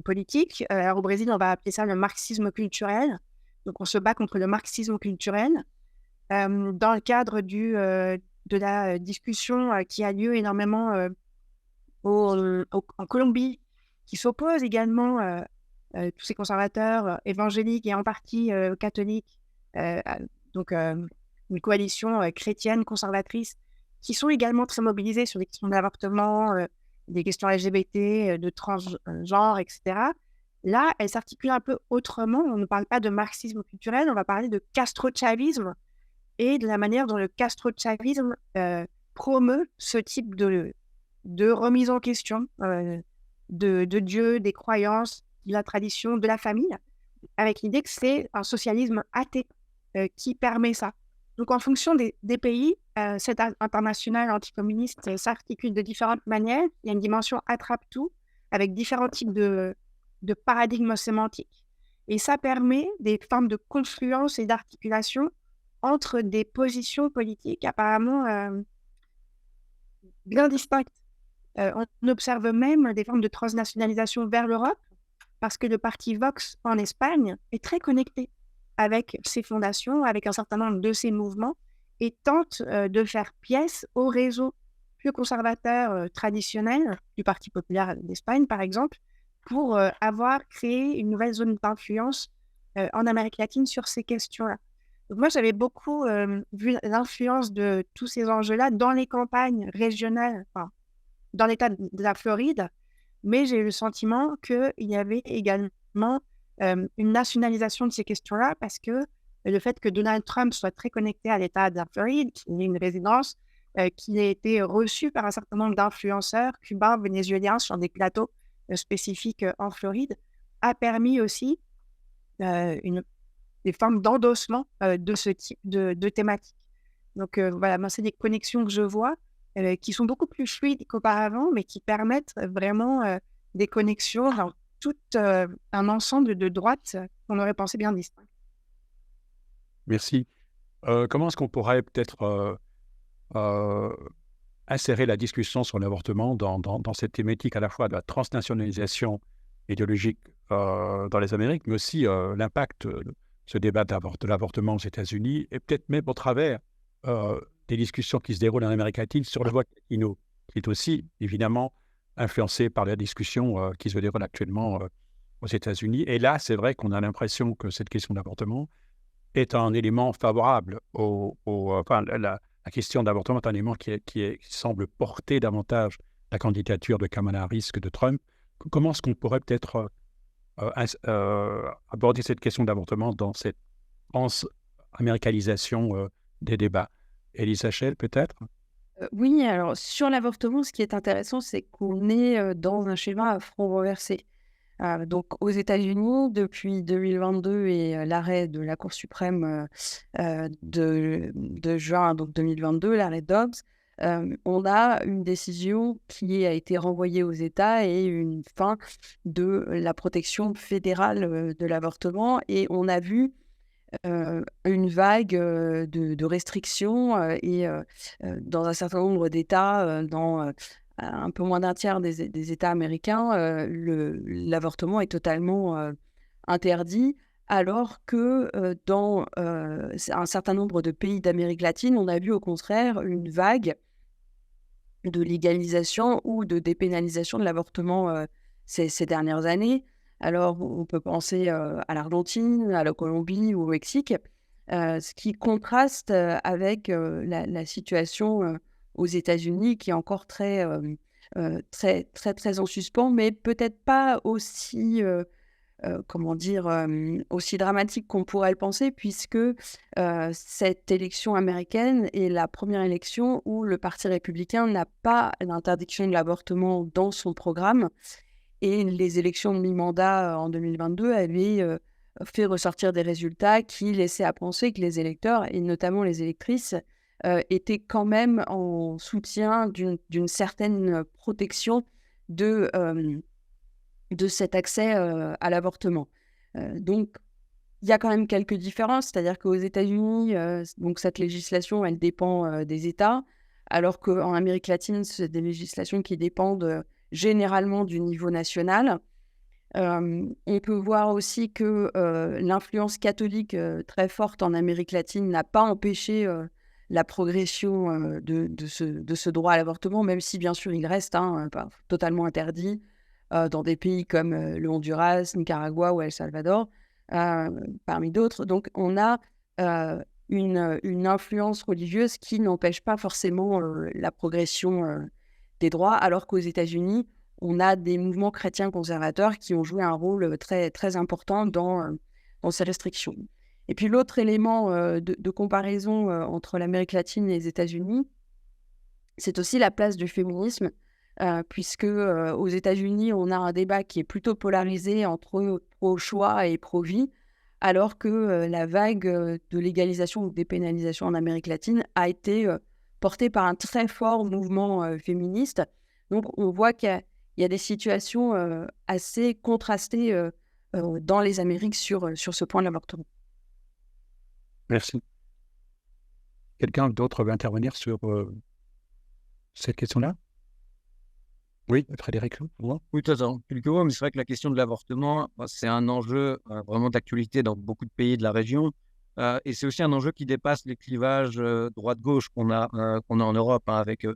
politique. Alors au Brésil, on va appeler ça le marxisme culturel. Donc on se bat contre le marxisme culturel dans le cadre de la discussion qui a lieu énormément en Colombie, qui s'oppose également tous ces conservateurs évangéliques et en partie catholiques, donc une coalition chrétienne conservatrice, qui sont également très mobilisés sur les questions d'avortement, des questions LGBT, de transgenre, etc. Là, elles s'articulent un peu autrement. On ne parle pas de marxisme culturel, on va parler de castrochavisme et de la manière dont le castrochavisme promeut ce type de remise en question de Dieu, des croyances, de la tradition, de la famille, avec l'idée que c'est un socialisme athée qui permet ça. Donc, en fonction des pays, cette internationale anticommuniste s'articule de différentes manières. Il y a une dimension attrape-tout, avec différents types de paradigmes sémantiques. Et ça permet des formes de confluence et d'articulation entre des positions politiques apparemment bien distinctes. On observe même des formes de transnationalisation vers l'Europe, parce que le parti Vox en Espagne est très connecté avec ses fondations, avec un certain nombre de ses mouvements, et tente de faire pièce au réseau plus conservateur traditionnel du Parti populaire d'Espagne, par exemple, pour avoir créé une nouvelle zone d'influence en Amérique latine sur ces questions-là. Donc moi, j'avais beaucoup vu l'influence de tous ces enjeux-là dans les campagnes régionales, enfin, dans l'État de la Floride, mais j'ai eu le sentiment qu'il y avait également une nationalisation de ces questions-là, parce que le fait que Donald Trump soit très connecté à l'État de la Floride, qu'il ait une résidence, qu'il ait été reçu par un certain nombre d'influenceurs cubains, vénézuéliens sur des plateaux spécifiques en Floride, a permis aussi des formes d'endossement de ce type de thématique. Donc voilà, c'est des connexions que je vois qui sont beaucoup plus fluides qu'auparavant, mais qui permettent vraiment des connexions dans tout un ensemble de droites qu'on aurait pensé bien distinctes. Merci. Comment est-ce qu'on pourrait peut-être insérer la discussion sur l'avortement dans cette thématique à la fois de la transnationalisation idéologique dans les Amériques, mais aussi l'impact de ce débat de l'avortement aux États-Unis, et peut-être même au travers des discussions qui se déroulent en Amérique latine sur le vote latino, qui est aussi évidemment influencé par la discussion qui se déroule actuellement aux États-Unis. Et là, c'est vrai qu'on a l'impression que cette question d'avortement est un élément favorable la question d'avortement est un élément qui semble porter davantage la candidature de Kamala Harris que de Trump. Comment est-ce qu'on pourrait peut-être aborder cette question d'avortement dans cette trans-américalisation des débats? Élise Hachel, peut-être? Oui, alors sur l'avortement, ce qui est intéressant, c'est qu'on est dans un schéma à front renversé. Donc aux États-Unis, depuis 2022 et l'arrêt de la Cour suprême de juin donc 2022, l'arrêt Dobbs, on a une décision qui a été renvoyée aux États et une fin de la protection fédérale de l'avortement. Et on a vu une vague de restrictions dans un certain nombre d'États, dans un peu moins d'un tiers des États américains, l'avortement est totalement interdit, alors que dans un certain nombre de pays d'Amérique latine, on a vu au contraire une vague de légalisation ou de dépénalisation de l'avortement ces dernières années. Alors, on peut penser à l'Argentine, à la Colombie ou au Mexique, ce qui contraste avec la situation aux États-Unis, qui est encore très en suspens, mais peut-être pas aussi, aussi dramatique qu'on pourrait le penser, puisque cette élection américaine est la première élection où le Parti républicain n'a pas l'interdiction de l'avortement dans son programme. Et les élections de mi-mandat en 2022 avaient fait ressortir des résultats qui laissaient à penser que les électeurs, et notamment les électrices, étaient quand même en soutien d'une certaine protection de cet accès à l'avortement. Donc, il y a quand même quelques différences, c'est-à-dire qu'aux États-Unis, donc cette législation, elle dépend des États, alors qu'en Amérique latine, c'est des législations qui dépendent généralement du niveau national. On peut voir aussi que l'influence catholique très forte en Amérique latine n'a pas empêché la progression de ce droit à l'avortement, même si bien sûr il reste pas totalement interdit dans des pays comme le Honduras, Nicaragua ou El Salvador, parmi d'autres. Donc on a une influence religieuse qui n'empêche pas forcément la progression des droits, alors qu'aux États-Unis, on a des mouvements chrétiens conservateurs qui ont joué un rôle très, très important dans ces restrictions. Et puis l'autre élément de comparaison entre l'Amérique latine et les États-Unis, c'est aussi la place du féminisme, puisque aux États-Unis, on a un débat qui est plutôt polarisé entre pro-choix et pro-vie, alors que la vague de légalisation ou de dépénalisation en Amérique latine a été portée par un très fort mouvement féministe. Donc on voit qu'il y a des situations assez contrastées dans les Amériques sur ce point de l'avortement. Merci. Quelqu'un d'autre veut intervenir sur cette question-là? Oui, Frédéric. Oui, tout à fait. Quelques mots, mais c'est vrai que la question de l'avortement, c'est un enjeu vraiment d'actualité dans beaucoup de pays de la région. Et c'est aussi un enjeu qui dépasse les clivages droite-gauche qu'on a en Europe, avec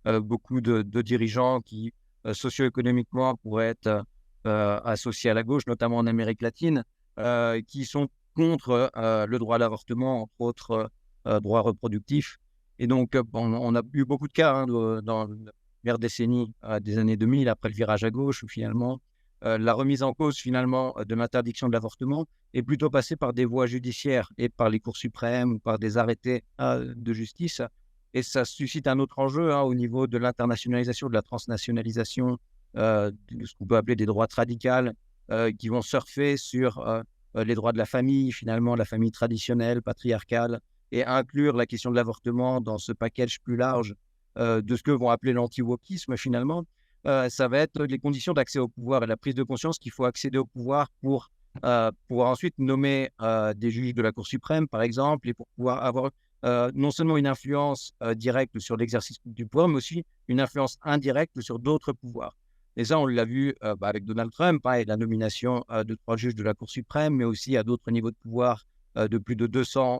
beaucoup de dirigeants qui, socio-économiquement, pourraient être associés à la gauche, notamment en Amérique latine, qui sont contre le droit à l'avortement, entre autres droits reproductifs. Et donc, on a eu beaucoup de cas dans la première décennie des années 2000, après le virage à gauche, où finalement, la remise en cause finalement de l'interdiction de l'avortement est plutôt passée par des voies judiciaires et par les cours suprêmes ou par des arrêtés de justice. Et ça suscite un autre enjeu au niveau de l'internationalisation, de la transnationalisation, de ce qu'on peut appeler des droites radicales qui vont surfer sur les droits de la famille, finalement, la famille traditionnelle, patriarcale, et inclure la question de l'avortement dans ce package plus large de ce que vont appeler l'anti-wokisme, finalement. Ça va être les conditions d'accès au pouvoir et la prise de conscience qu'il faut accéder au pouvoir pour pouvoir ensuite nommer des juges de la Cour suprême, par exemple, et pour pouvoir avoir non seulement une influence directe sur l'exercice du pouvoir, mais aussi une influence indirecte sur d'autres pouvoirs. Et ça, on l'a vu avec Donald Trump, et la nomination de 3 juges de la Cour suprême, mais aussi à d'autres niveaux de pouvoir de plus de 200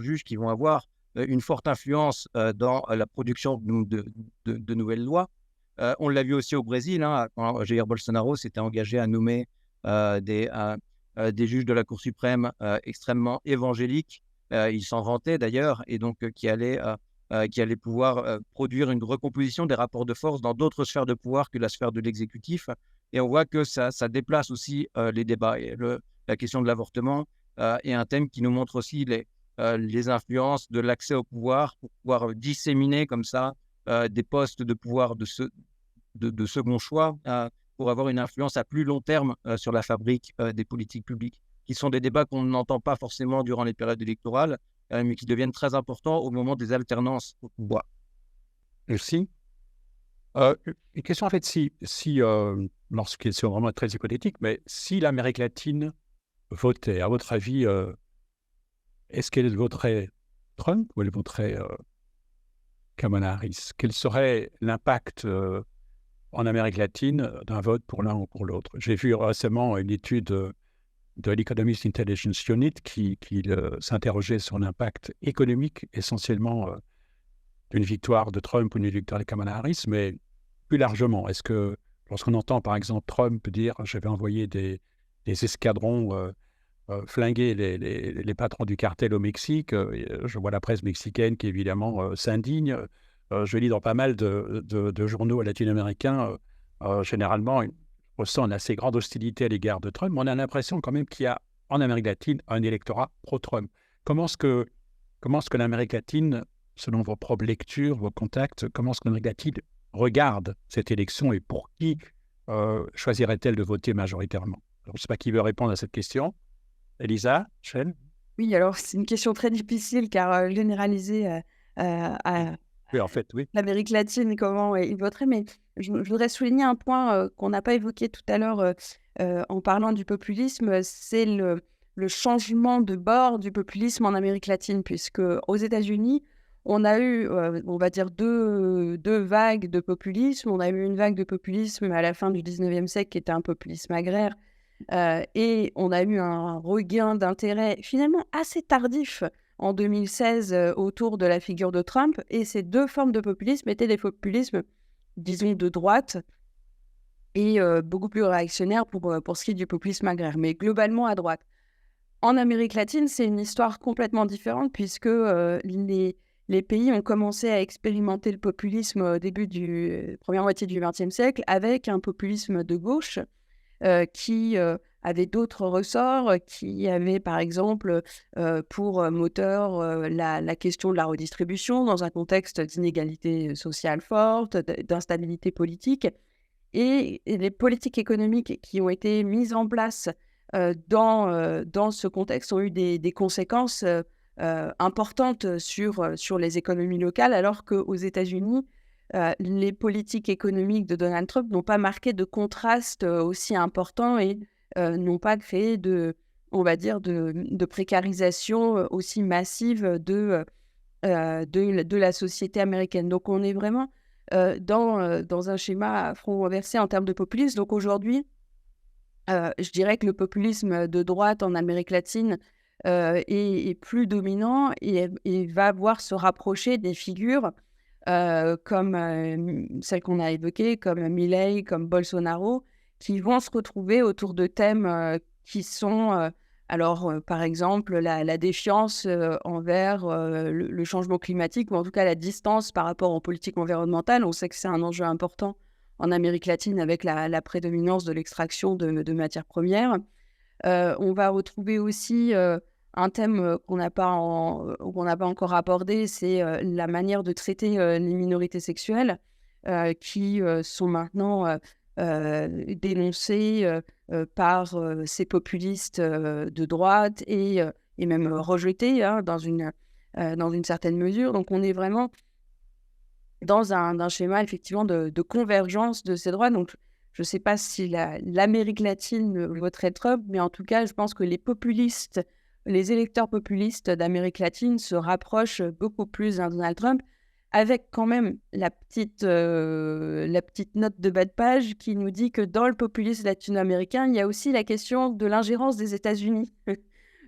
juges qui vont avoir une forte influence dans la production de nouvelles lois. On l'a vu aussi au Brésil, quand Jair Bolsonaro s'était engagé à nommer des juges de la Cour suprême extrêmement évangéliques. Il s'en vantait d'ailleurs, et donc qui allaient pouvoir produire une recomposition des rapports de force dans d'autres sphères de pouvoir que la sphère de l'exécutif. Et on voit que ça déplace aussi les débats. Et la question de l'avortement est un thème qui nous montre aussi les influences de l'accès au pouvoir pour pouvoir disséminer comme ça des postes de pouvoir de second choix pour avoir une influence à plus long terme sur la fabrique des politiques publiques, qui sont des débats qu'on n'entend pas forcément durant les périodes électorales, mais qui deviennent très importants au moment des alternances au pouvoir. Merci. Une question, en fait, lorsqu'ils sont vraiment très hypothétiques, mais si l'Amérique latine votait, à votre avis, est-ce qu'elle voterait Trump ou elle voterait Kamala Harris? Quel serait l'impact en Amérique latine d'un vote pour l'un ou pour l'autre? J'ai vu récemment une étude de l'Economist Intelligence Unit qui s'interrogeait sur l'impact économique essentiellement d'une victoire de Trump ou d'une victoire de Kamala Harris, mais plus largement, est-ce que lorsqu'on entend par exemple Trump dire « je vais envoyer des escadrons flinguer les patrons du cartel au Mexique », je vois la presse mexicaine qui évidemment s'indigne. Je lis dans pas mal de journaux latino-américains, généralement, on ressent une assez grande hostilité à l'égard de Trump, mais on a l'impression quand même qu'il y a en Amérique latine un électorat pro-Trump. Comment est-ce que l'Amérique latine, selon vos propres lectures, vos contacts, comment est-ce que l'Amérique latine regarde cette élection et pour qui choisirait-elle de voter majoritairement? Alors, je ne sais pas qui veut répondre à cette question. Elisa, Shell? Oui, alors c'est une question très difficile car généraliser à Oui, en fait, oui. l'Amérique latine, comment ils voteraient, mais je voudrais souligner un point qu'on n'a pas évoqué tout à l'heure en parlant du populisme, c'est le changement de bord du populisme en Amérique latine, puisque aux États-Unis, on a eu, on va dire, deux vagues de populisme. On a eu une vague de populisme à la fin du 19e siècle qui était un populisme agraire, et on a eu un regain d'intérêt finalement assez tardif en 2016 autour de la figure de Trump. Et ces deux formes de populisme étaient des populismes, disons, de droite et beaucoup plus réactionnaires pour ce qui est du populisme agraire, mais globalement à droite. En Amérique latine, c'est une histoire complètement différente puisque les pays ont commencé à expérimenter le populisme au début de la première moitié du XXe siècle avec un populisme de gauche qui avait d'autres ressorts, qui avait par exemple pour moteur la question de la redistribution dans un contexte d'inégalité sociale forte, d'instabilité politique. Et les politiques économiques qui ont été mises en place dans ce contexte ont eu des conséquences importantes sur les économies locales, alors qu'aux États-Unis, les politiques économiques de Donald Trump n'ont pas marqué de contraste aussi important et n'ont pas créé on va dire, de précarisation aussi massive de la société américaine. Donc, on est vraiment dans un schéma à front renversé en termes de populisme. Donc, aujourd'hui, je dirais que le populisme de droite en Amérique latine est plus dominant et va voir se rapprocher des figures comme celles qu'on a évoquées, comme Milei, comme Bolsonaro, qui vont se retrouver autour de thèmes qui sont, par exemple, la défiance envers le changement climatique, ou en tout cas la distance par rapport aux politiques environnementales. On sait que c'est un enjeu important en Amérique latine avec la prédominance de l'extraction de matières premières. On va retrouver aussi un thème qu'on n'a pas encore abordé, c'est la manière de traiter les minorités sexuelles qui sont maintenant dénoncées par ces populistes de droite et même rejetées dans une certaine mesure. Donc on est vraiment dans un schéma effectivement de convergence de ces droits. Donc je ne sais pas si l'Amérique latine voterait Trump, mais en tout cas je pense que les populistes les électeurs populistes d'Amérique latine se rapprochent beaucoup plus d'un Donald Trump, avec quand même la petite note de bas de page qui nous dit que dans le populisme latino-américain, il y a aussi la question de l'ingérence des États-Unis.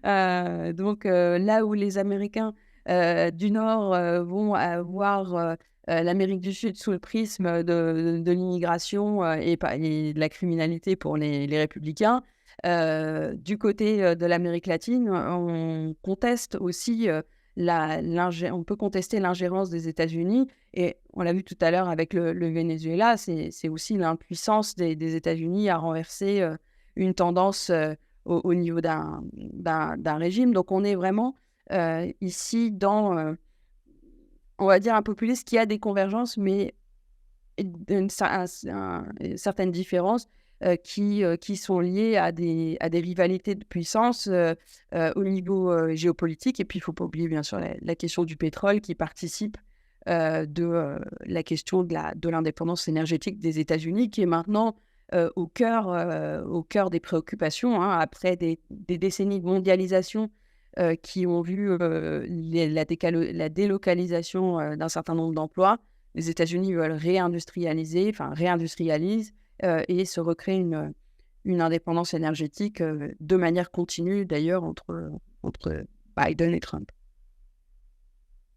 Donc là où les Américains du Nord vont voir l'Amérique du Sud sous le prisme de l'immigration et de la criminalité pour les républicains, du côté de l'Amérique latine, on conteste aussi on peut contester l'ingérence des États-Unis, et on l'a vu tout à l'heure avec le Venezuela, c'est aussi l'impuissance des États-Unis à renverser une tendance au niveau d'un régime. Donc on est vraiment ici dans, on va dire, un populisme qui a des convergences, mais certaines différences qui sont liées à des rivalités de puissance au niveau géopolitique. Et puis, il ne faut pas oublier, bien sûr, la question du pétrole qui participe de la question de l'indépendance énergétique des États-Unis, qui est maintenant au cœur des préoccupations, hein, après des décennies de mondialisation qui ont vu la délocalisation d'un certain nombre d'emplois. Les États-Unis veulent réindustrialisent et se recréer une indépendance énergétique de manière continue, d'ailleurs, entre Biden et Trump.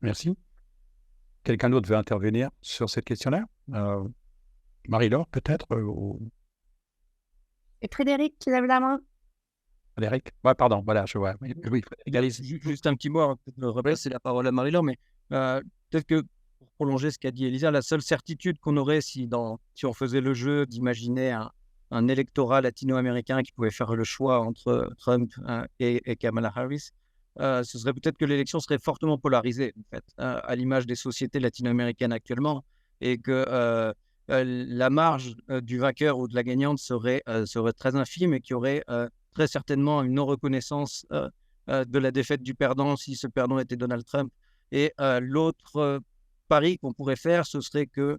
Merci. Quelqu'un d'autre veut intervenir sur cette question-là? Marie-Laure, peut-être Et Frédéric, qui lève la main. Frédéric? Ouais, pardon, voilà, je vois. Oui, Frédéric, allez-y. Juste un petit mot, avant de repasser la parole à Marie-Laure, mais peut-être que pour prolonger ce qu'a dit Elisa, la seule certitude qu'on aurait si on faisait le jeu d'imaginer un électorat latino-américain qui pouvait faire le choix entre Trump et Kamala Harris, ce serait peut-être que l'élection serait fortement polarisée, en fait, à l'image des sociétés latino-américaines actuellement, et que la marge du vainqueur ou de la gagnante serait très infime, et qu'il y aurait très certainement une non-reconnaissance de la défaite du perdant si ce perdant était Donald Trump. Et l'autre pari qu'on pourrait faire, ce serait qu'il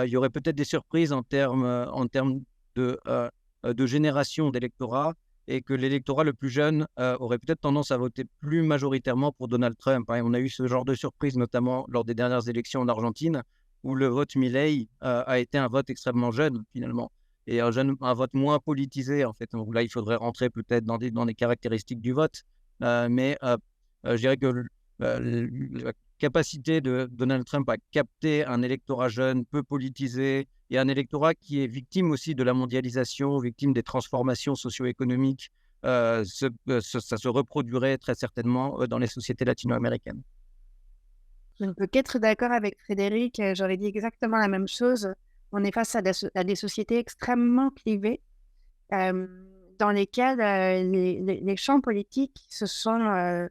y aurait peut-être des surprises en termes de génération d'électorat, et que l'électorat le plus jeune aurait peut-être tendance à voter plus majoritairement pour Donald Trump. On a eu ce genre de surprise, notamment lors des dernières élections en Argentine, où le vote Milei a été un vote extrêmement jeune, finalement, et un vote moins politisé, en fait. Donc là, il faudrait rentrer peut-être dans des caractéristiques du vote, mais je dirais que la capacité de Donald Trump à capter un électorat jeune, peu politisé, et un électorat qui est victime aussi de la mondialisation, victime des transformations socio-économiques, ça se reproduirait très certainement dans les sociétés latino-américaines. Je ne peux qu'être d'accord avec Frédéric, j'aurais dit exactement la même chose. On est face à des sociétés extrêmement clivées, dans lesquelles les champs politiques se sont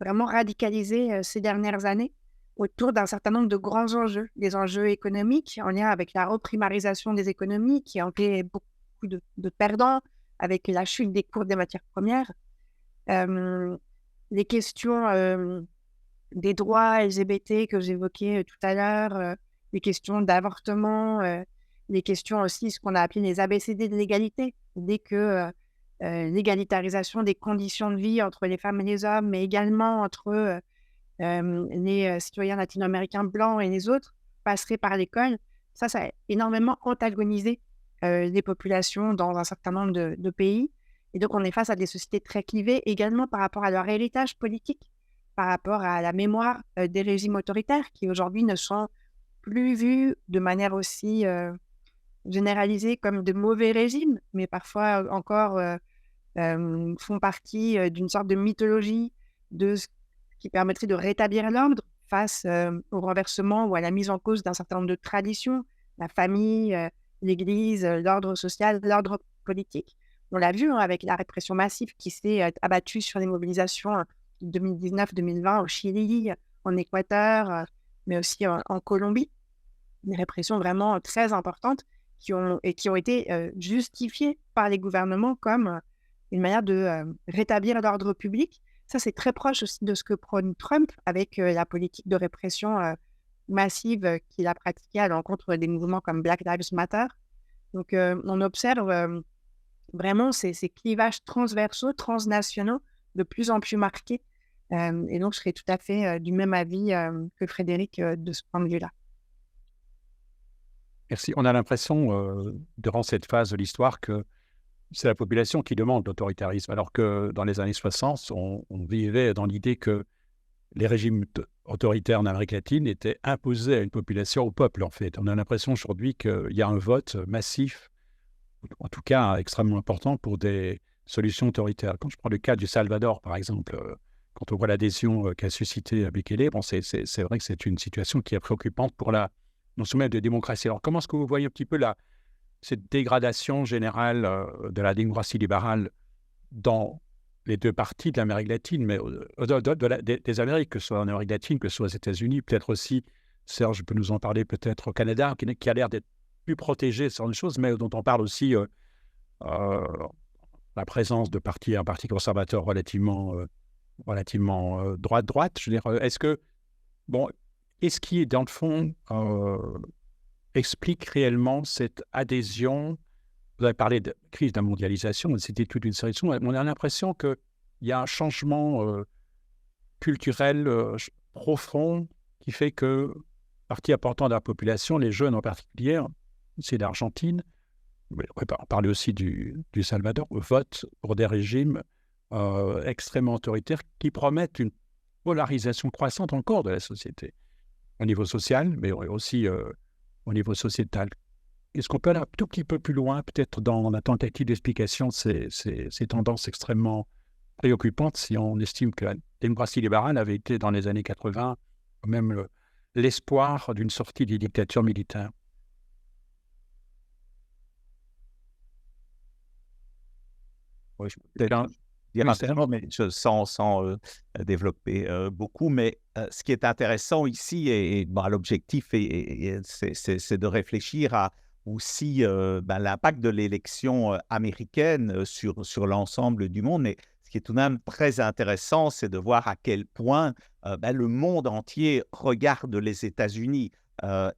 vraiment radicalisés ces dernières années autour d'un certain nombre de grands enjeux, des enjeux économiques en lien avec la reprimarisation des économies qui ont fait beaucoup de perdants, avec la chute des cours des matières premières, les questions des droits LGBT que j'évoquais tout à l'heure, les questions d'avortement, les questions aussi, ce qu'on a appelé les ABCD de l'égalité, dès que l'égalitarisation des conditions de vie entre les femmes et les hommes, mais également entre les citoyens latino-américains blancs et les autres, passerait par l'école. Ça a énormément antagonisé les populations dans un certain nombre de pays. Et donc, on est face à des sociétés très clivées, également par rapport à leur héritage politique, par rapport à la mémoire des régimes autoritaires qui, aujourd'hui, ne sont plus vus de manière aussi généralisée comme de mauvais régimes, mais parfois encore font partie d'une sorte de mythologie de ce qui permettrait de rétablir l'ordre face au renversement ou à la mise en cause d'un certain nombre de traditions, la famille, l'Église, l'ordre social, l'ordre politique. On l'a vu avec la répression massive qui s'est abattue sur les mobilisations 2019-2020 au Chili, en Équateur, mais aussi en Colombie. Des répressions vraiment très importantes qui ont été justifiées par les gouvernements comme une manière de rétablir l'ordre public. Ça, c'est très proche aussi de ce que prône Trump avec la politique de répression massive qu'il a pratiquée à l'encontre des mouvements comme Black Lives Matter. Donc, on observe vraiment ces clivages transversaux, transnationaux, de plus en plus marquée. Et donc, je serais tout à fait du même avis que Frédéric de ce point de vue-là. Merci. On a l'impression, durant cette phase de l'histoire, que c'est la population qui demande l'autoritarisme, alors que dans les années 60, on vivait dans l'idée que les régimes autoritaires en Amérique latine étaient imposés à une population, au peuple, en fait. On a l'impression aujourd'hui qu'il y a un vote massif, en tout cas extrêmement important, pour des solutions autoritaires. Quand je prends le cas du Salvador, par exemple, quand on voit l'adhésion qu'a suscité Bukele, bon, c'est vrai que c'est une situation qui est préoccupante pour la notion de démocratie. Alors, comment est-ce que vous voyez un petit peu cette dégradation générale de la démocratie libérale dans les deux parties de l'Amérique latine, mais des Amériques, que ce soit en Amérique latine, que ce soit aux États-Unis, peut-être aussi, Serge peut nous en parler, peut-être au Canada, qui a l'air d'être plus protégé sur des choses, mais dont on parle aussi la présence de un parti conservateur relativement droite. Je veux dire, qu'est-ce qui, dans le fond, explique réellement cette adhésion? Vous avez parlé de crise de la mondialisation, c'était toute une série de choses. On a l'impression qu'il y a un changement culturel profond qui fait que partie importante de la population, les jeunes en particulier, c'est l'Argentine, on parlait aussi du Salvador, votent pour des régimes extrêmement autoritaires qui promettent une polarisation croissante encore de la société, au niveau social, mais aussi au niveau sociétal. Est-ce qu'on peut aller un tout petit peu plus loin, peut-être dans la tentative d'explication de ces tendances extrêmement préoccupantes, si on estime que la démocratie libérale avait été, dans les années 80, même l'espoir d'une sortie des dictatures militaires? Oui, je peux peut-être dire rapidement, mais sans développer beaucoup. Mais ce qui est intéressant ici, et l'objectif, c'est de réfléchir à aussi l'impact de l'élection américaine sur l'ensemble du monde. Mais ce qui est tout de même très intéressant, c'est de voir à quel point le monde entier regarde les États-Unis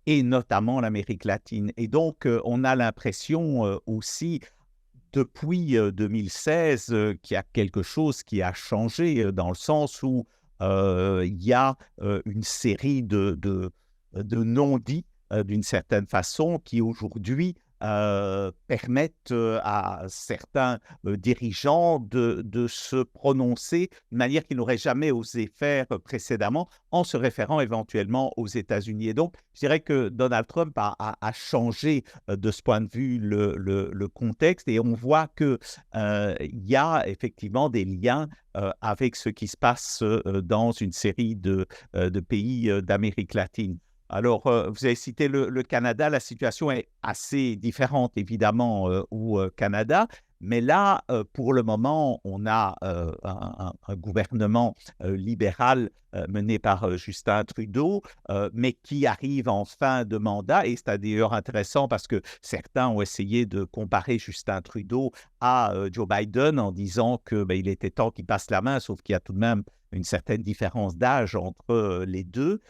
et notamment l'Amérique latine. Et donc, on a l'impression aussi, depuis 2016, qu'il y a quelque chose qui a changé dans le sens où il y a une série de non-dits d'une certaine façon qui aujourd'hui permettent à certains dirigeants de se prononcer de manière qu'ils n'auraient jamais osé faire précédemment en se référant éventuellement aux États-Unis. Et donc, je dirais que Donald Trump a changé de ce point de vue le contexte et on voit qu'il y a effectivement des liens avec ce qui se passe dans une série de pays d'Amérique latine. Alors, vous avez cité le Canada, la situation est assez différente évidemment au Canada, mais là, pour le moment, on a un gouvernement libéral mené par Justin Trudeau, mais qui arrive en fin de mandat. Et c'est d'ailleurs intéressant parce que certains ont essayé de comparer Justin Trudeau à Joe Biden en disant qu'il était temps qu'il passe la main, sauf qu'il y a tout de même une certaine différence d'âge entre les deux.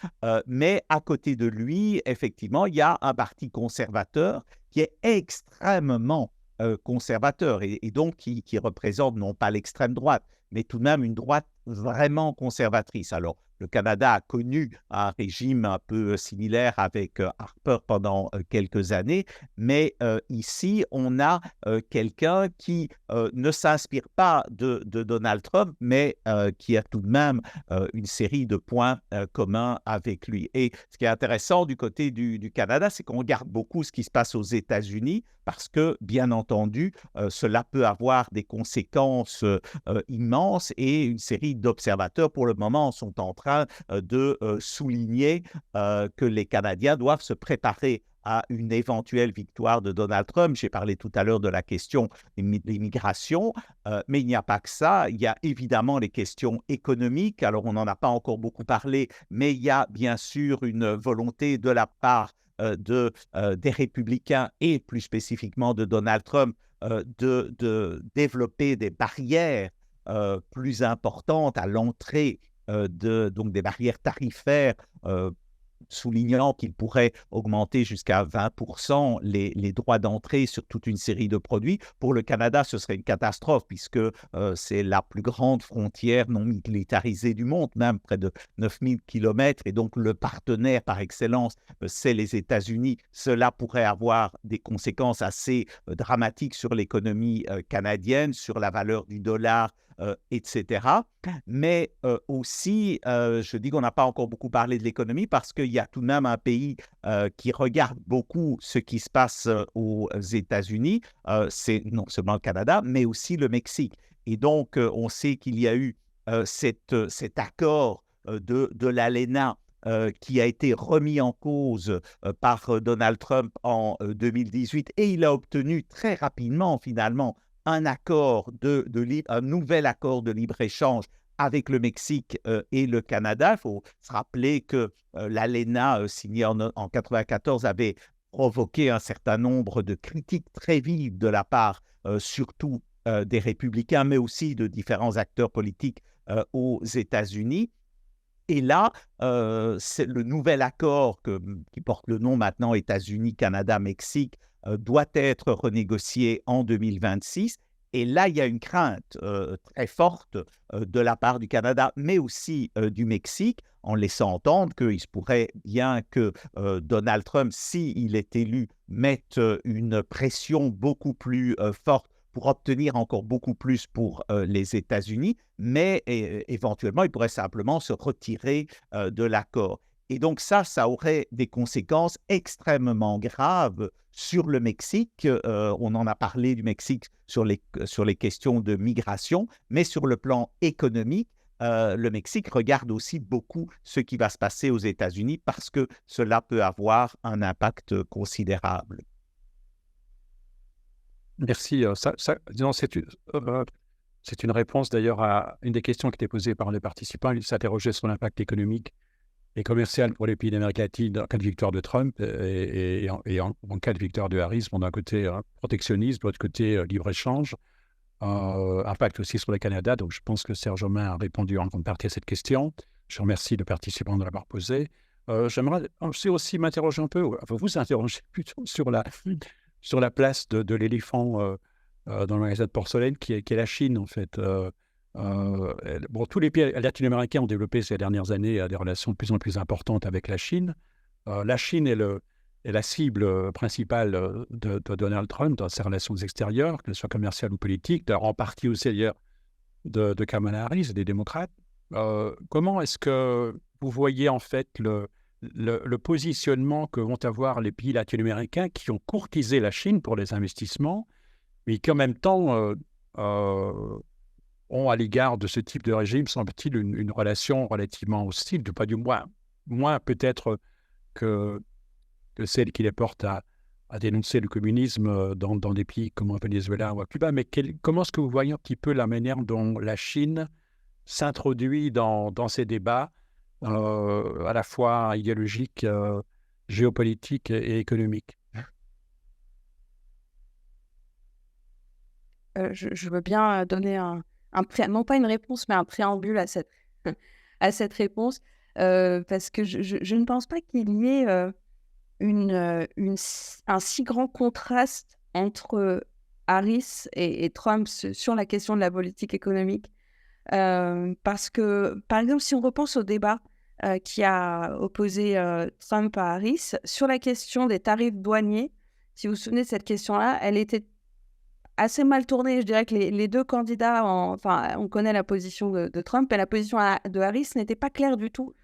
Mais à côté de lui, effectivement, il y a un parti conservateur qui est extrêmement conservateur et donc qui représente non pas l'extrême droite, mais tout de même une droite vraiment conservatrice. Alors, le Canada a connu un régime un peu similaire avec Harper pendant quelques années, mais ici, on a quelqu'un qui ne s'inspire pas de Donald Trump, mais qui a tout de même une série de points communs avec lui. Et ce qui est intéressant du côté du Canada, c'est qu'on regarde beaucoup ce qui se passe aux États-Unis parce que, bien entendu, cela peut avoir des conséquences immenses et une série d'observateurs, pour le moment, sont en train de souligner que les Canadiens doivent se préparer à une éventuelle victoire de Donald Trump. J'ai parlé tout à l'heure de la question de l'immigration, mais il n'y a pas que ça. Il y a évidemment les questions économiques. Alors, on n'en a pas encore beaucoup parlé, mais il y a bien sûr une volonté de la part des républicains et plus spécifiquement de Donald Trump de développer des barrières plus importantes à l'entrée donc des barrières tarifaires soulignant qu'il pourrait augmenter jusqu'à 20% les droits d'entrée sur toute une série de produits. Pour le Canada, ce serait une catastrophe puisque c'est la plus grande frontière non militarisée du monde, même près de 9000 kilomètres. Et donc, le partenaire par excellence, c'est les États-Unis. Cela pourrait avoir des conséquences assez dramatiques sur l'économie canadienne, sur la valeur du dollar, etc. Mais aussi, je dis qu'on n'a pas encore beaucoup parlé de l'économie parce qu'il y a tout de même un pays qui regarde beaucoup ce qui se passe aux États-Unis. C'est non seulement le Canada, mais aussi le Mexique. Et donc, on sait qu'il y a eu cet accord de l'ALENA qui a été remis en cause par Donald Trump en 2018 et il a obtenu très rapidement, finalement, un nouvel accord de libre-échange avec le Mexique et le Canada. Il faut se rappeler que l'ALENA, signée en 1994, avait provoqué un certain nombre de critiques très vives de la part surtout des républicains, mais aussi de différents acteurs politiques aux États-Unis. Et là, c'est le nouvel accord qui porte le nom maintenant États-Unis, Canada, Mexique, doit être renégocié en 2026. Et là, il y a une crainte très forte de la part du Canada, mais aussi du Mexique, en laissant entendre qu'il se pourrait bien que Donald Trump, s'il est élu, mette une pression beaucoup plus forte pour obtenir encore beaucoup plus pour les États-Unis, mais éventuellement, il pourrait simplement se retirer de l'accord. Et donc ça aurait des conséquences extrêmement graves sur le Mexique. On en a parlé du Mexique sur les questions de migration, mais sur le plan économique, le Mexique regarde aussi beaucoup ce qui va se passer aux États-Unis parce que cela peut avoir un impact considérable. Merci. Disons, c'est une réponse d'ailleurs à une des questions qui était posée par les participants. Ils s'interrogeaient sur l'impact économique et commercial pour les pays d'Amérique latine en cas de victoire de Trump et en cas de victoire de Harris. Bon, d'un côté, protectionnisme, de l'autre côté, libre-échange. Impact aussi sur le Canada. Donc, je pense que Serge Jaumain a répondu en grande partie à cette question. Je remercie le participant de l'avoir posée. J'aimerais aussi m'interroger un peu, vous interroger plutôt sur la place de l'éléphant dans le magasin de porcelaine qui est la Chine, en fait. Tous les pays latino-américains ont développé ces dernières années des relations de plus en plus importantes avec la Chine. La Chine est la cible principale de Donald Trump dans ses relations extérieures, qu'elles soient commerciales ou politiques, en partie aussi d'ailleurs de Kamala Harris, des démocrates. Comment est-ce que vous voyez en fait le positionnement que vont avoir les pays latino-américains qui ont courtisé la Chine pour les investissements, mais qui en même temps ont à l'égard de ce type de régime, semble-t-il, une relation relativement hostile, pas du moins peut-être que celle qui les porte à dénoncer le communisme dans des pays comme au Venezuela ou à Cuba. Mais comment est-ce que vous voyez un petit peu la manière dont la Chine s'introduit dans ces débats, à la fois idéologiques, géopolitiques et économiques? Je veux bien donner non pas une réponse, mais un préambule à cette réponse, parce que je ne pense pas qu'il y ait un si grand contraste entre Harris et Trump sur la question de la politique économique. Parce que, par exemple, si on repense au débat qui a opposé Trump à Harris, sur la question des tarifs douaniers, si vous vous souvenez de cette question-là, elle était assez mal tournée. Je dirais que les deux candidats, on connaît la position de Trump, et la position de Harris n'était pas claire du tout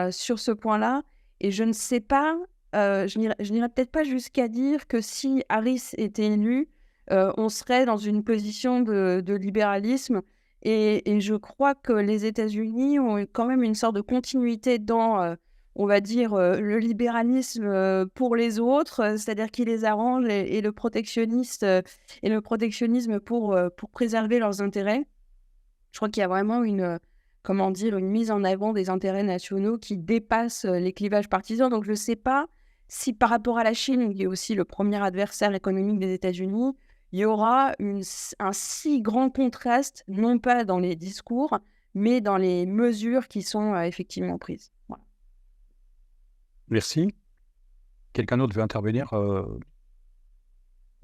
sur ce point-là. Et je ne sais pas, je n'irais peut-être pas jusqu'à dire que si Harris était élu, on serait dans une position de libéralisme. Et je crois que les États-Unis ont quand même une sorte de continuité dans, on va dire, le libéralisme pour les autres, c'est-à-dire qui les arrange, et le protectionnisme pour préserver leurs intérêts. Je crois qu'il y a vraiment une mise en avant des intérêts nationaux qui dépasse les clivages partisans. Donc je ne sais pas si par rapport à la Chine, qui est aussi le premier adversaire économique des États-Unis, il y aura un si grand contraste, non pas dans les discours, mais dans les mesures qui sont effectivement prises. Voilà. Merci. Quelqu'un d'autre veut intervenir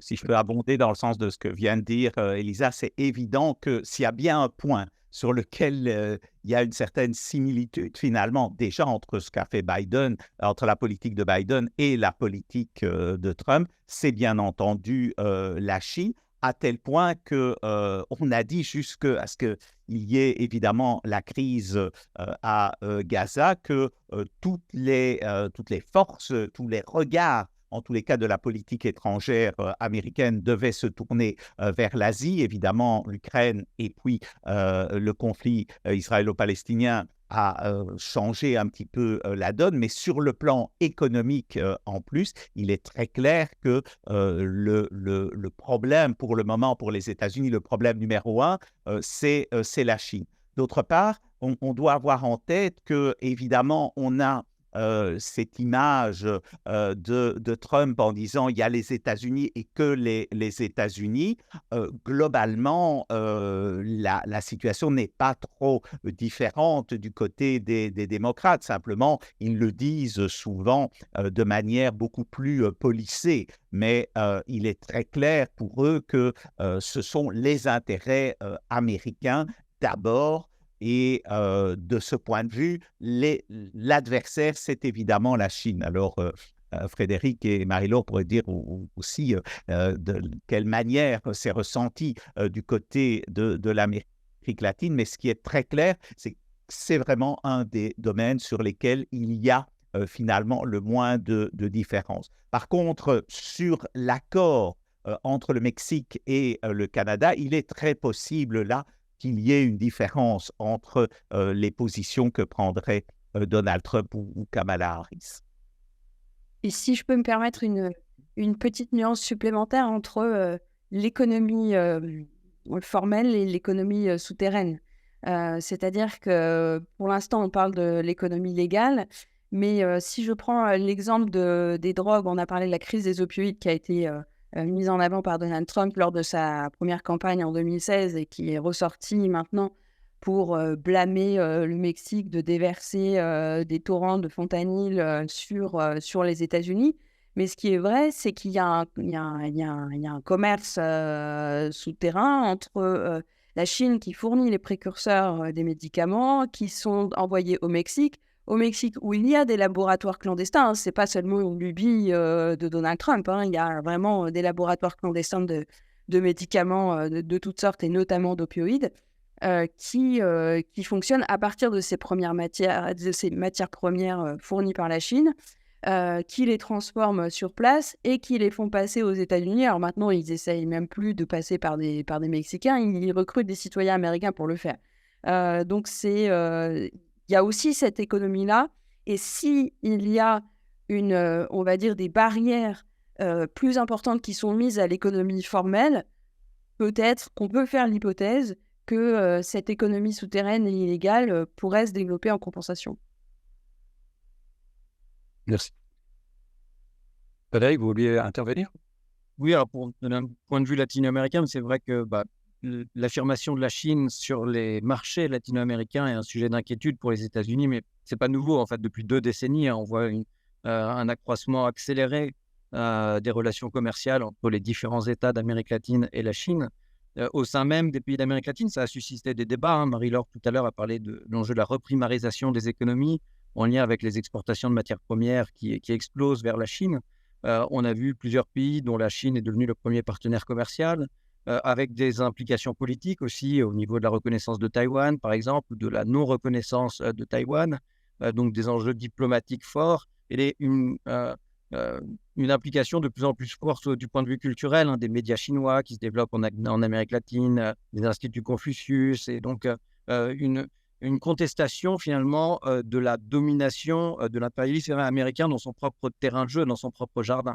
Si je peux abonder dans le sens de ce que vient de dire Elisa, c'est évident que s'il y a bien un point sur lequel il y a une certaine similitude finalement déjà entre ce qu'a fait Biden, entre la politique de Biden et la politique de Trump, c'est bien entendu la Chine, à tel point que on a dit jusqu'à ce qu'il y ait évidemment la crise à Gaza, que toutes les forces, tous les regards en tous les cas de la politique étrangère américaine, devait se tourner vers l'Asie. Évidemment, l'Ukraine et puis le conflit israélo-palestinien a changé un petit peu la donne, mais sur le plan économique en plus, il est très clair que le problème pour le moment pour les États-Unis, le problème numéro un, c'est la Chine. D'autre part, on doit avoir en tête que, évidemment, on a cette image de Trump en disant il y a les États-Unis et que les États-Unis, globalement, la situation n'est pas trop différente du côté des démocrates. Simplement, ils le disent souvent de manière beaucoup plus policée, mais il est très clair pour eux que ce sont les intérêts américains d'abord. Et de ce point de vue, l'adversaire, c'est évidemment la Chine. Alors, Frédéric et Marie-Laure pourraient dire aussi de quelle manière c'est ressenti du côté de l'Amérique latine, mais ce qui est très clair, c'est que c'est vraiment un des domaines sur lesquels il y a finalement le moins de différence. Par contre, sur l'accord entre le Mexique et le Canada, il est très possible là qu'il y ait une différence entre les positions que prendrait Donald Trump ou Kamala Harris. Et si je peux me permettre une petite nuance supplémentaire entre l'économie formelle et l'économie souterraine. C'est-à-dire que pour l'instant, on parle de l'économie légale, mais si je prends l'exemple des drogues, on a parlé de la crise des opioïdes qui a été mise en avant par Donald Trump lors de sa première campagne en 2016 et qui est ressortie maintenant pour blâmer le Mexique de déverser des torrents de fentanyl sur les États-Unis. Mais ce qui est vrai, c'est qu'il y a un commerce souterrain entre la Chine qui fournit les précurseurs des médicaments qui sont envoyés au Mexique où il y a des laboratoires clandestins. Ce n'est pas seulement une lubie de Donald Trump. Il y a vraiment des laboratoires clandestins de médicaments de toutes sortes et notamment d'opioïdes qui fonctionnent à partir de ces matières premières fournies par la Chine, qui les transforment sur place et qui les font passer aux États-Unis. Alors maintenant, ils essayent même plus de passer par des Mexicains. Ils recrutent des citoyens américains pour le faire. Donc il y a aussi cette économie-là, et s'il y a on va dire des barrières plus importantes qui sont mises à l'économie formelle, peut-être qu'on peut faire l'hypothèse que cette économie souterraine et illégale pourrait se développer en compensation. Merci. Frédéric, vous vouliez intervenir? Oui, alors d'un point de vue latino-américain, c'est vrai que l'affirmation de la Chine sur les marchés latino-américains est un sujet d'inquiétude pour les États-Unis, mais ce n'est pas nouveau. En fait, depuis 2 décennies, on voit un accroissement accéléré des relations commerciales entre les différents États d'Amérique latine et la Chine. Au sein même des pays d'Amérique latine, ça a suscité des débats. Marie-Laure, tout à l'heure, a parlé de l'enjeu de la reprimarisation des économies en lien avec les exportations de matières premières qui explosent vers la Chine. On a vu plusieurs pays dont la Chine est devenue le premier partenaire commercial, avec des implications politiques aussi au niveau de la reconnaissance de Taïwan, par exemple, ou de la non-reconnaissance de Taïwan, donc des enjeux diplomatiques forts et une implication de plus en plus forte du point de vue culturel, des médias chinois qui se développent en Amérique latine, des instituts Confucius, et donc une contestation finalement de la domination de l'impérialisme américain dans son propre terrain de jeu, dans son propre jardin.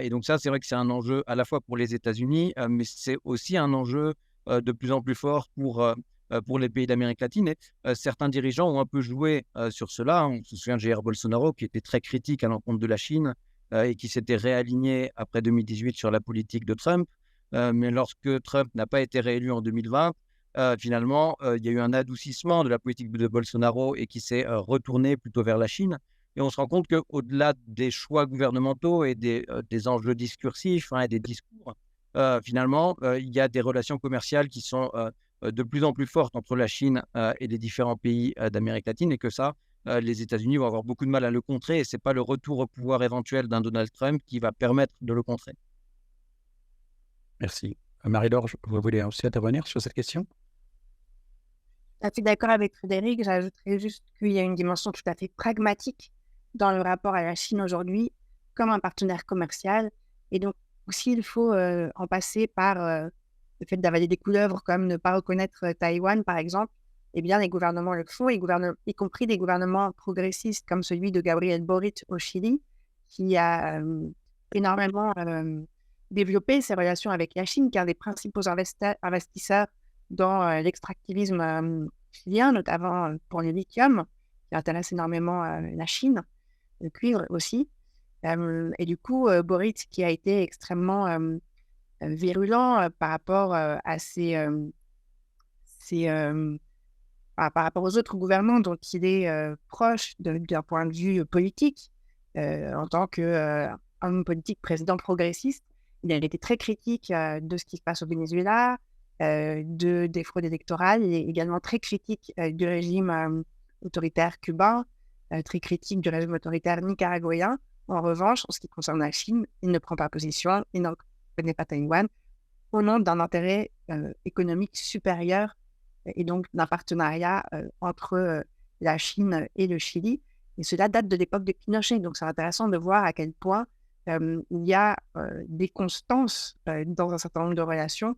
Et donc ça, c'est vrai que c'est un enjeu à la fois pour les États-Unis, mais c'est aussi un enjeu de plus en plus fort pour les pays d'Amérique latine. Et certains dirigeants ont un peu joué sur cela. On se souvient de Jair Bolsonaro, qui était très critique à l'encontre de la Chine et qui s'était réaligné après 2018 sur la politique de Trump. Mais lorsque Trump n'a pas été réélu en 2020, finalement, il y a eu un adoucissement de la politique de Bolsonaro et qui s'est retourné plutôt vers la Chine. Et on se rend compte qu'au-delà des choix gouvernementaux et des enjeux discursifs, hein, et des discours, finalement, il y a des relations commerciales qui sont de plus en plus fortes entre la Chine et les différents pays d'Amérique latine, et que ça, les États-Unis vont avoir beaucoup de mal à le contrer, et ce n'est pas le retour au pouvoir éventuel d'un Donald Trump qui va permettre de le contrer. Merci. Marie-Laure, vous voulez aussi intervenir sur cette question? Tout à fait d'accord avec Frédéric. J'ajouterais juste qu'il y a une dimension tout à fait pragmatique dans le rapport à la Chine aujourd'hui comme un partenaire commercial. Et donc, aussi, il faut en passer par le fait d'avaler des couleuvres comme ne pas reconnaître Taïwan, par exemple. Eh bien, les gouvernements le font, y compris des gouvernements progressistes comme celui de Gabriel Boric au Chili, qui a énormément développé ses relations avec la Chine, car les principaux investisseurs dans l'extractivisme chilien, notamment pour le lithium, qui intéresse énormément la Chine, le cuivre aussi. Et du coup, Boric, qui a été extrêmement virulent par rapport à par rapport aux autres gouvernants dont il est proche d'un point de vue politique, en tant qu'homme politique président progressiste, il a été très critique de ce qui se passe au Venezuela, des fraudes électorales, et également très critique du régime autoritaire cubain, très critique du régime autoritaire nicaraguayen. En revanche, en ce qui concerne la Chine, il ne prend pas position, il ne reconnaît pas Taïwan, au nom d'un intérêt économique supérieur et donc d'un partenariat entre la Chine et le Chili. Et cela date de l'époque de Pinochet. Donc, c'est intéressant de voir à quel point il y a des constances dans un certain nombre de relations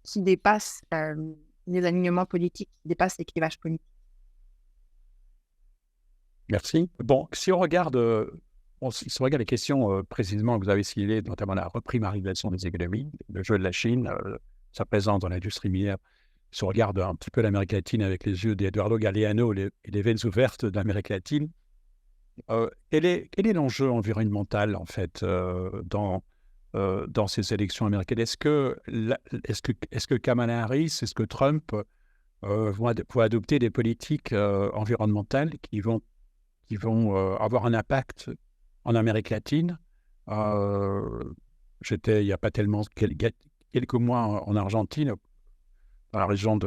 qui dépassent les alignements politiques, qui dépassent les clivages politiques. Merci. Bon, si on regarde les questions précisément que vous avez ciblées, notamment la reprimarialisation des économies, le jeu de la Chine, sa présence dans l'industrie minière. Si on regarde un petit peu l'Amérique latine avec les yeux d'Eduardo Galeano et les veines ouvertes de l'Amérique latine, quel est l'enjeu environnemental, en fait, dans ces élections américaines? Est-ce que Kamala Harris, est-ce que Trump vont adopter des politiques environnementales qui vont avoir un impact en Amérique latine? J'étais il n'y a pas tellement quelques mois en Argentine, dans la région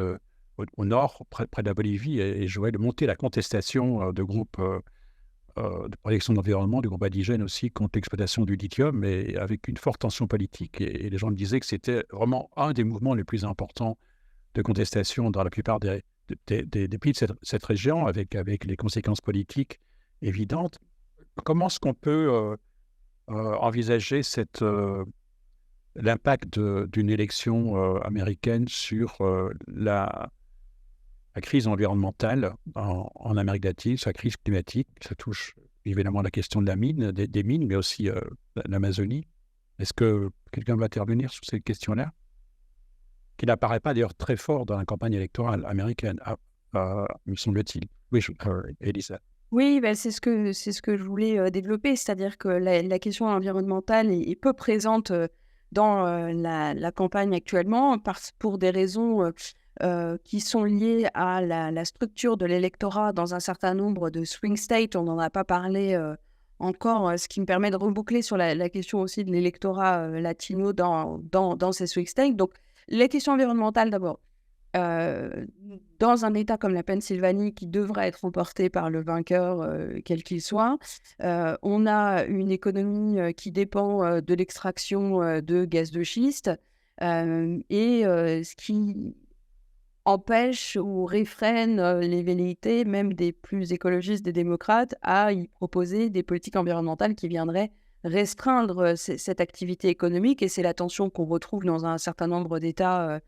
au nord, près de la Bolivie, et je voyais monter la contestation de groupes de protection de l'environnement, du groupe indigène aussi, contre l'exploitation du lithium, et avec une forte tension politique. Et les gens me disaient que c'était vraiment un des mouvements les plus importants de contestation dans la plupart des pays de cette région, avec les conséquences politiques évidentes. Comment est-ce qu'on peut envisager l'impact d'une élection américaine sur la crise environnementale en Amérique latine, sur la crise climatique? Ça touche évidemment la question de la mine, des mines, mais aussi l'Amazonie. Est-ce que quelqu'un va intervenir sur cette question-là, qui n'apparaît pas d'ailleurs très fort dans la campagne électorale américaine, me semble-t-il? Oui, Elisa. Oui, c'est ce que je voulais développer, c'est-à-dire que la question environnementale est peu présente dans la campagne actuellement, pour des raisons qui sont liées à la structure de l'électorat dans un certain nombre de swing states. On n'en a pas parlé encore, ce qui me permet de reboucler sur la question aussi de l'électorat latino dans ces swing states. Donc, les questions environnementales d'abord. Dans un État comme la Pennsylvanie, qui devrait être remporté par le vainqueur, quel qu'il soit, on a une économie qui dépend de l'extraction de gaz de schiste, ce qui empêche ou réfrène les velléités, même des plus écologistes, des démocrates, à y proposer des politiques environnementales qui viendraient restreindre cette activité économique. Et c'est la tension qu'on retrouve dans un certain nombre d'États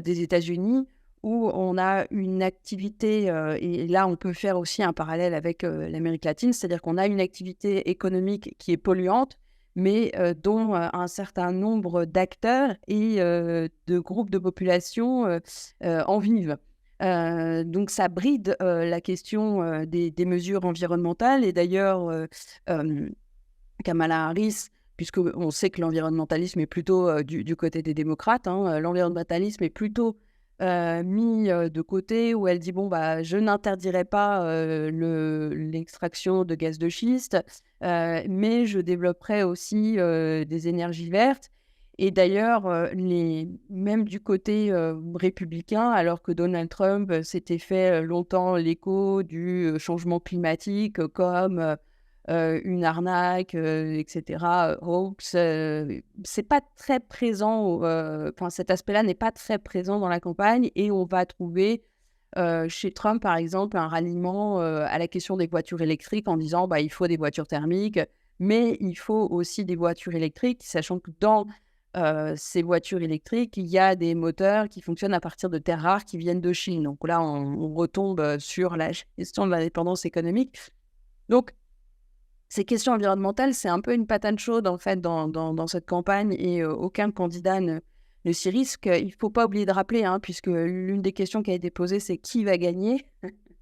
des États-Unis, où on a une activité, et là on peut faire aussi un parallèle avec l'Amérique latine, c'est-à-dire qu'on a une activité économique qui est polluante, mais dont un certain nombre d'acteurs et de groupes de population en vivent. Donc ça bride la question des mesures environnementales. Et d'ailleurs, Kamala Harris, puisqu'on sait que l'environnementalisme est plutôt du côté des démocrates, l'environnementalisme est plutôt mis de côté, où elle dit bon bah je n'interdirai pas l'extraction de gaz de schiste, mais je développerai aussi des énergies vertes. Et d'ailleurs, même du côté républicain, alors que Donald Trump s'était fait longtemps l'écho du changement climatique comme une arnaque, etc., hoax, c'est pas très présent, enfin cet aspect-là n'est pas très présent dans la campagne, et on va trouver chez Trump, par exemple, un ralliement à la question des voitures électriques en disant bah, il faut des voitures thermiques, mais il faut aussi des voitures électriques, sachant que dans ces voitures électriques, il y a des moteurs qui fonctionnent à partir de terres rares qui viennent de Chine. Donc là, on retombe sur la gestion de l'indépendance économique. Donc, ces questions environnementales, c'est un peu une patate chaude en fait dans cette campagne, et aucun candidat ne s'y risque. Il ne faut pas oublier de rappeler, puisque l'une des questions qui a été posée, c'est qui va gagner.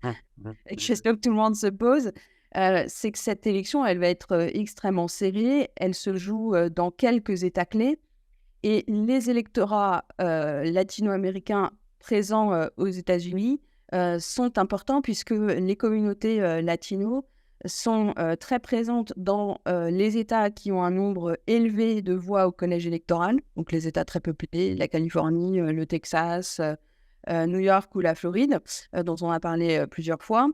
La question que tout le monde se pose, c'est que cette élection, elle va être extrêmement serrée. Elle se joue dans quelques États clés, et les électorats latino-américains présents aux États-Unis sont importants, puisque les communautés latino sont très présentes dans les États qui ont un nombre élevé de voix au collège électoral, donc les États très peuplés, la Californie, le Texas, New York ou la Floride, dont on a parlé plusieurs fois.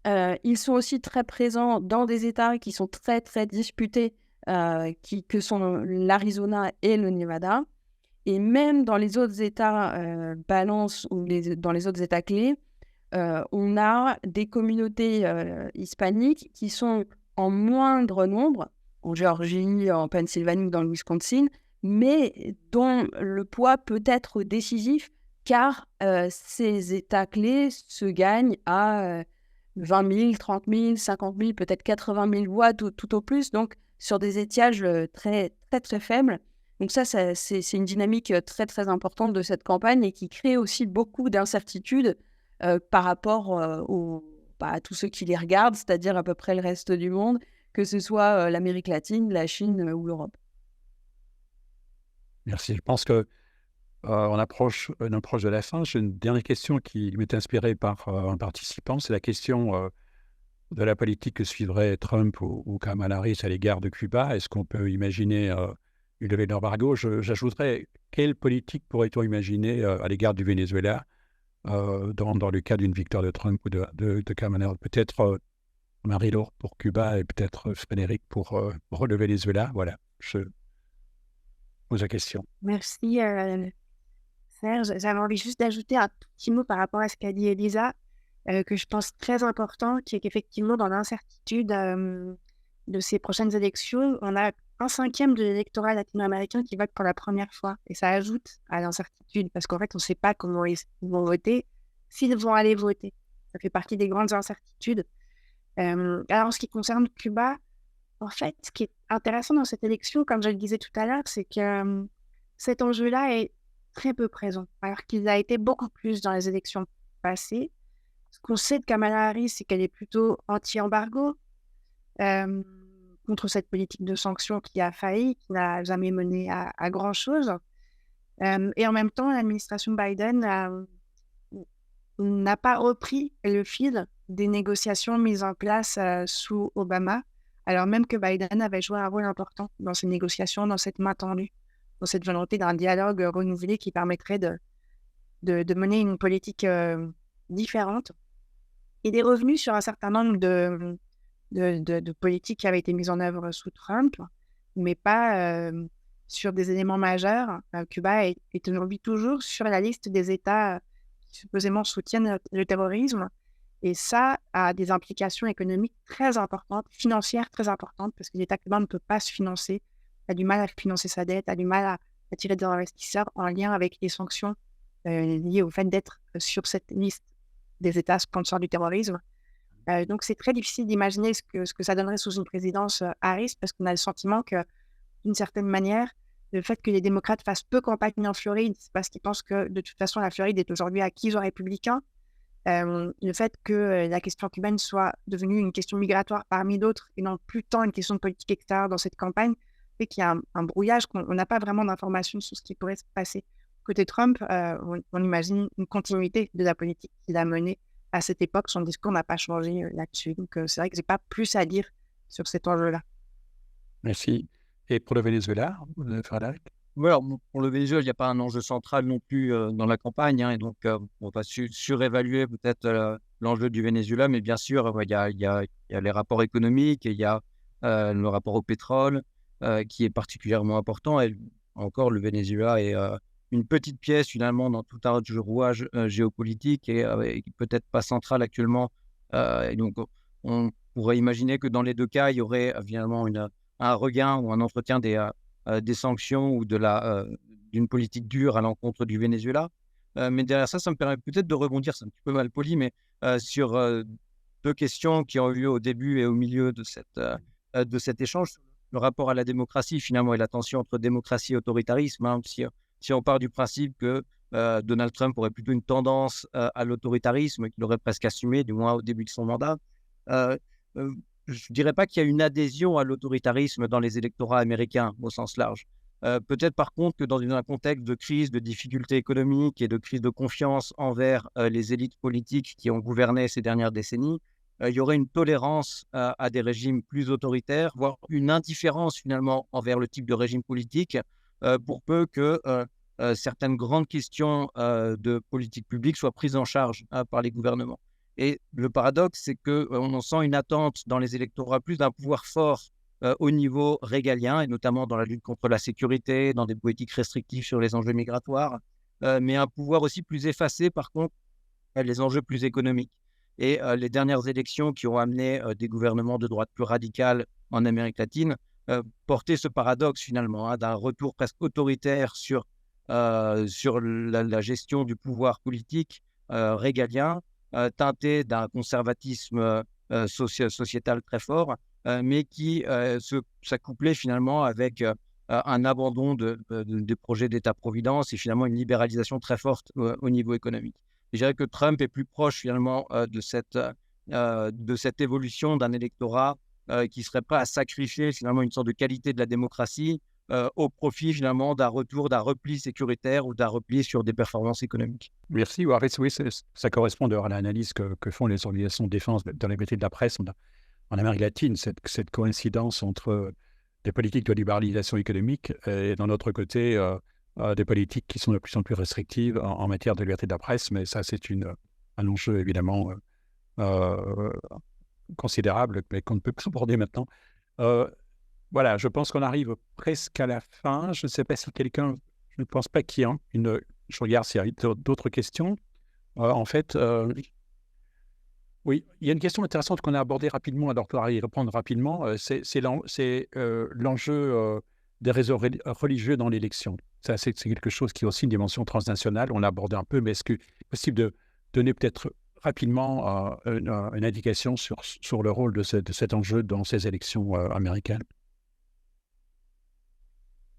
Ils sont aussi très présents dans des États qui sont très, très disputés, que sont l'Arizona et le Nevada. Et même dans les autres États balance, ou dans les autres États clés, on a des communautés hispaniques qui sont en moindre nombre, en Géorgie, en Pennsylvanie ou dans le Wisconsin, mais dont le poids peut être décisif, car ces États clés se gagnent à 20 000, 30 000, 50 000, peut-être 80 000 voix tout au plus, donc sur des étiages très, très, très faibles. Donc c'est une dynamique très, très importante de cette campagne, et qui crée aussi beaucoup d'incertitudes par rapport à tous ceux qui les regardent, c'est-à-dire à peu près le reste du monde, que ce soit l'Amérique latine, la Chine ou l'Europe. Merci. Je pense que on approche de la fin. J'ai une dernière question qui m'est inspirée par un participant. C'est la question de la politique que suivrait Trump ou Kamala Harris à l'égard de Cuba. Est-ce qu'on peut imaginer une levée de l'embargo? J'ajouterais, quelle politique pourrait-on imaginer à l'égard du Venezuela dans le cas d'une victoire de Trump ou de Kamala? Peut-être Marie-Laure pour Cuba, et peut-être Frédéric pour le Venezuela. Voilà, je pose la question. Merci, Serge. J'avais envie juste d'ajouter un tout petit mot par rapport à ce qu'a dit Elisa, que je pense très important, qui est qu'effectivement, dans l'incertitude de ces prochaines élections, on a 1/5 de l'électorat latino-américain qui vote pour la première fois. Et ça ajoute à l'incertitude, parce qu'en fait, on ne sait pas comment ils vont voter, s'ils vont aller voter. Ça fait partie des grandes incertitudes. Alors, en ce qui concerne Cuba, en fait, ce qui est intéressant dans cette élection, comme je le disais tout à l'heure, c'est que cet enjeu-là est très peu présent, alors qu'il a été beaucoup plus dans les élections passées. Ce qu'on sait de Kamala Harris, c'est qu'elle est plutôt anti-embargo, contre cette politique de sanctions qui a failli, qui n'a jamais mené à grand-chose. Et en même temps, l'administration Biden n'a pas repris le fil des négociations mises en place sous Obama, alors même que Biden avait joué un rôle important dans ces négociations, dans cette main tendue, dans cette volonté d'un dialogue renouvelé qui permettrait de mener une politique différente. Il est revenu sur un certain nombre de politiques qui avaient été mises en œuvre sous Trump, mais pas sur des éléments majeurs. Cuba est aujourd'hui toujours sur la liste des États qui supposément soutiennent le terrorisme, et ça a des implications économiques très importantes, financières très importantes, parce que l'État cubain ne peut pas se financer, a du mal à financer sa dette, a du mal à attirer des investisseurs en lien avec les sanctions liées au fait d'être sur cette liste des États sponsors du terrorisme. Donc, c'est très difficile d'imaginer ce que ça donnerait sous une présidence Harris, parce qu'on a le sentiment que, d'une certaine manière, le fait que les démocrates fassent peu campagne en Floride, c'est parce qu'ils pensent que, de toute façon, la Floride est aujourd'hui acquise aux républicains. Le fait que la question cubaine soit devenue une question migratoire parmi d'autres, et non plus tant une question de politique extérieure dans cette campagne, fait qu'il y a un brouillage, qu'on n'a pas vraiment d'informations sur ce qui pourrait se passer. côté Trump, on imagine une continuité de la politique qu'il a menée à cette époque. Son discours n'a pas changé là-dessus. Donc, c'est vrai que je n'ai pas plus à dire sur cet enjeu-là. Merci. Et pour le Venezuela, Frédéric? Ouais, alors, pour le Venezuela, il n'y a pas un enjeu central non plus dans la campagne, hein, et donc on va surévaluer peut-être l'enjeu du Venezuela, mais bien sûr, il y a les rapports économiques, et il y a le rapport au pétrole qui est particulièrement important. Et encore, le Venezuela est une petite pièce finalement dans tout un rouage géopolitique et peut-être pas central actuellement. Et donc, on pourrait imaginer que dans les deux cas, il y aurait finalement un regain ou un entretien des sanctions ou d'une politique dure à l'encontre du Venezuela. Mais derrière ça me permet peut-être de rebondir, c'est un petit peu mal poli, mais sur deux questions qui ont eu lieu au début et au milieu de cet échange. Le rapport à la démocratie, finalement, et la tension entre démocratie et autoritarisme. Hein, si on part du principe que Donald Trump aurait plutôt une tendance à l'autoritarisme, qu'il aurait presque assumé, du moins au début de son mandat, je ne dirais pas qu'il y a une adhésion à l'autoritarisme dans les électorats américains au sens large. Peut-être par contre que dans un contexte de crise, de difficultés économiques et de crise de confiance envers les élites politiques qui ont gouverné ces dernières décennies, il y aurait une tolérance à des régimes plus autoritaires, voire une indifférence finalement envers le type de régime politique, pour peu que certaines grandes questions de politique publique soient prises en charge par les gouvernements. Et le paradoxe, c'est qu'on en sent une attente dans les électorats plus d'un pouvoir fort au niveau régalien, et notamment dans la lutte contre la sécurité, dans des politiques restrictives sur les enjeux migratoires, mais un pouvoir aussi plus effacé, par contre, les enjeux plus économiques. Et les dernières élections qui ont amené des gouvernements de droite plus radicales en Amérique latine portaient ce paradoxe finalement, hein, d'un retour presque autoritaire sur la gestion du pouvoir politique régalien, teinté d'un conservatisme sociétal très fort, mais qui s'accouplait finalement avec un abandon des projets d'État-providence et finalement une libéralisation très forte au niveau économique. Et je dirais que Trump est plus proche finalement de cette évolution d'un électorat qui serait prêt à sacrifier finalement une sorte de qualité de la démocratie au profit finalement d'un retour, d'un repli sécuritaire ou d'un repli sur des performances économiques. Merci. En fait, oui, ça correspond d'ailleurs à l'analyse que font les organisations de défense dans les métiers de la presse en Amérique latine, cette coïncidence entre des politiques de libéralisation économique et d'un autre côté des politiques qui sont de plus en plus restrictives en matière de liberté de la presse. Mais ça, c'est un enjeu évidemment considérable, mais qu'on ne peut plus aborder maintenant. Voilà, je pense qu'on arrive presque à la fin. Je ne sais pas si quelqu'un, je ne pense pas qu'il y ait je regarde s'il y a d'autres questions. En fait, oui, il y a une question intéressante qu'on a abordée rapidement, alors pour y répondre rapidement, c'est l'enjeu des réseaux religieux dans l'élection. Ça, c'est quelque chose qui a aussi une dimension transnationale. On l'a abordé un peu, mais est-ce qu'il est possible de donner peut-être rapidement une indication sur le rôle de cet enjeu dans ces élections américaines?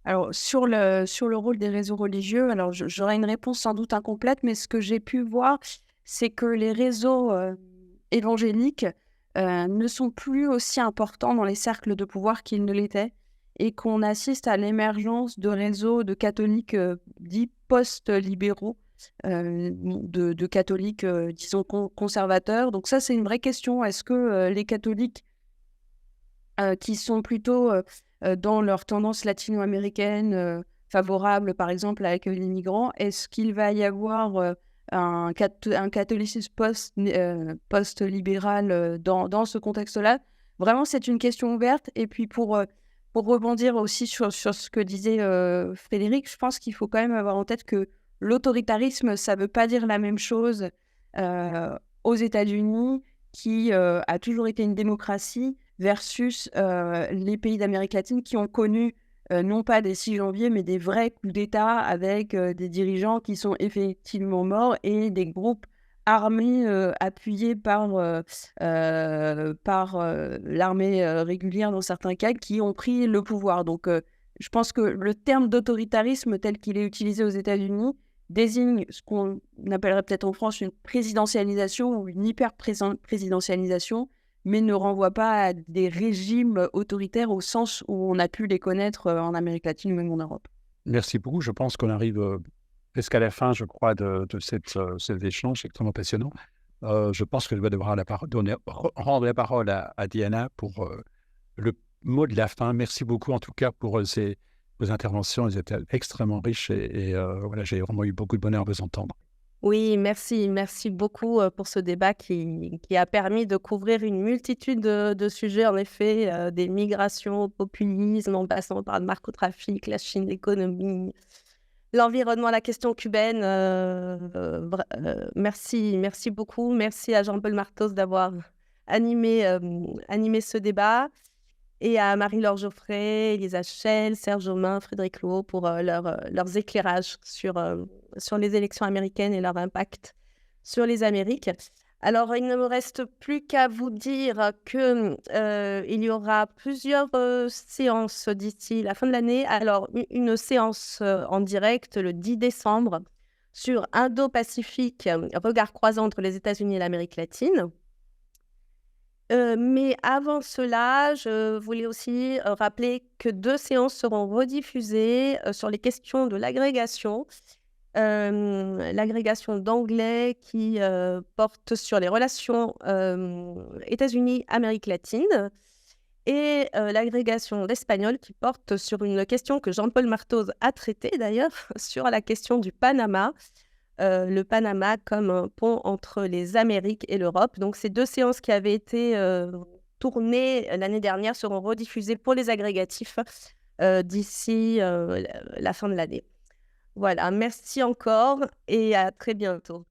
Alors, sur le rôle des réseaux religieux, alors j'aurais une réponse sans doute incomplète, mais ce que j'ai pu voir, c'est que les réseaux évangéliques ne sont plus aussi importants dans les cercles de pouvoir qu'ils ne l'étaient, et qu'on assiste à l'émergence de réseaux de catholiques dits post-libéraux, de catholiques, disons, conservateurs. Donc ça, c'est une vraie question. Est-ce que les catholiques qui sont plutôt dans leur tendance latino-américaine, favorable par exemple à l'accueil des migrants, est-ce qu'il va y avoir un catholicisme post-libéral dans ce contexte-là? Vraiment, c'est une question ouverte. Et puis pour rebondir aussi sur ce que disait Frédéric, je pense qu'il faut quand même avoir en tête que l'autoritarisme, ça ne veut pas dire la même chose aux États-Unis, qui a toujours été une démocratie, versus les pays d'Amérique latine qui ont connu non pas des 6 janvier, mais des vrais coups d'État avec des dirigeants qui sont effectivement morts et des groupes armés appuyés par l'armée régulière dans certains cas qui ont pris le pouvoir. Donc je pense que le terme d'autoritarisme tel qu'il est utilisé aux États-Unis désigne ce qu'on appellerait peut-être en France une présidentialisation ou une hyper-présidentialisation, mais ne renvoie pas à des régimes autoritaires au sens où on a pu les connaître en Amérique latine ou même en Europe. Merci beaucoup. Je pense qu'on arrive presque à la fin, je crois, de cet échange extrêmement passionnant. Je pense que je vais devoir rendre la parole à Diana pour le mot de la fin. Merci beaucoup, en tout cas, pour vos interventions. Elles étaient extrêmement riches et voilà, j'ai vraiment eu beaucoup de bonheur de vous entendre. Oui, merci beaucoup pour ce débat qui a permis de couvrir une multitude de sujets, en effet, des migrations au populisme, en passant par le narcotrafic, la Chine, l'économie, l'environnement, la question cubaine. Merci beaucoup. Merci à Jean-Paul Martos d'avoir animé ce débat. Et à Marie-Laure Geoffrey, Elisa Schell, Serge Aumain, Frédéric Loho pour leurs éclairages sur les élections américaines et leur impact sur les Amériques. Alors, il ne me reste plus qu'à vous dire qu'il y aura plusieurs séances d'ici la fin de l'année. Alors, une séance en direct le 10 décembre sur Indo-Pacifique, regard croisant entre les États-Unis et l'Amérique latine. Mais avant cela, je voulais aussi rappeler que 2 séances seront rediffusées sur les questions de l'agrégation. L'agrégation d'anglais qui porte sur les relations États-Unis-Amérique latine et l'agrégation d'espagnol qui porte sur une question que Jean-Paul Martos a traitée d'ailleurs, sur la question du Panama. Le Panama comme un pont entre les Amériques et l'Europe. Donc, ces 2 séances qui avaient été tournées l'année dernière seront rediffusées pour les agrégatifs d'ici la fin de l'année. Voilà, merci encore et à très bientôt.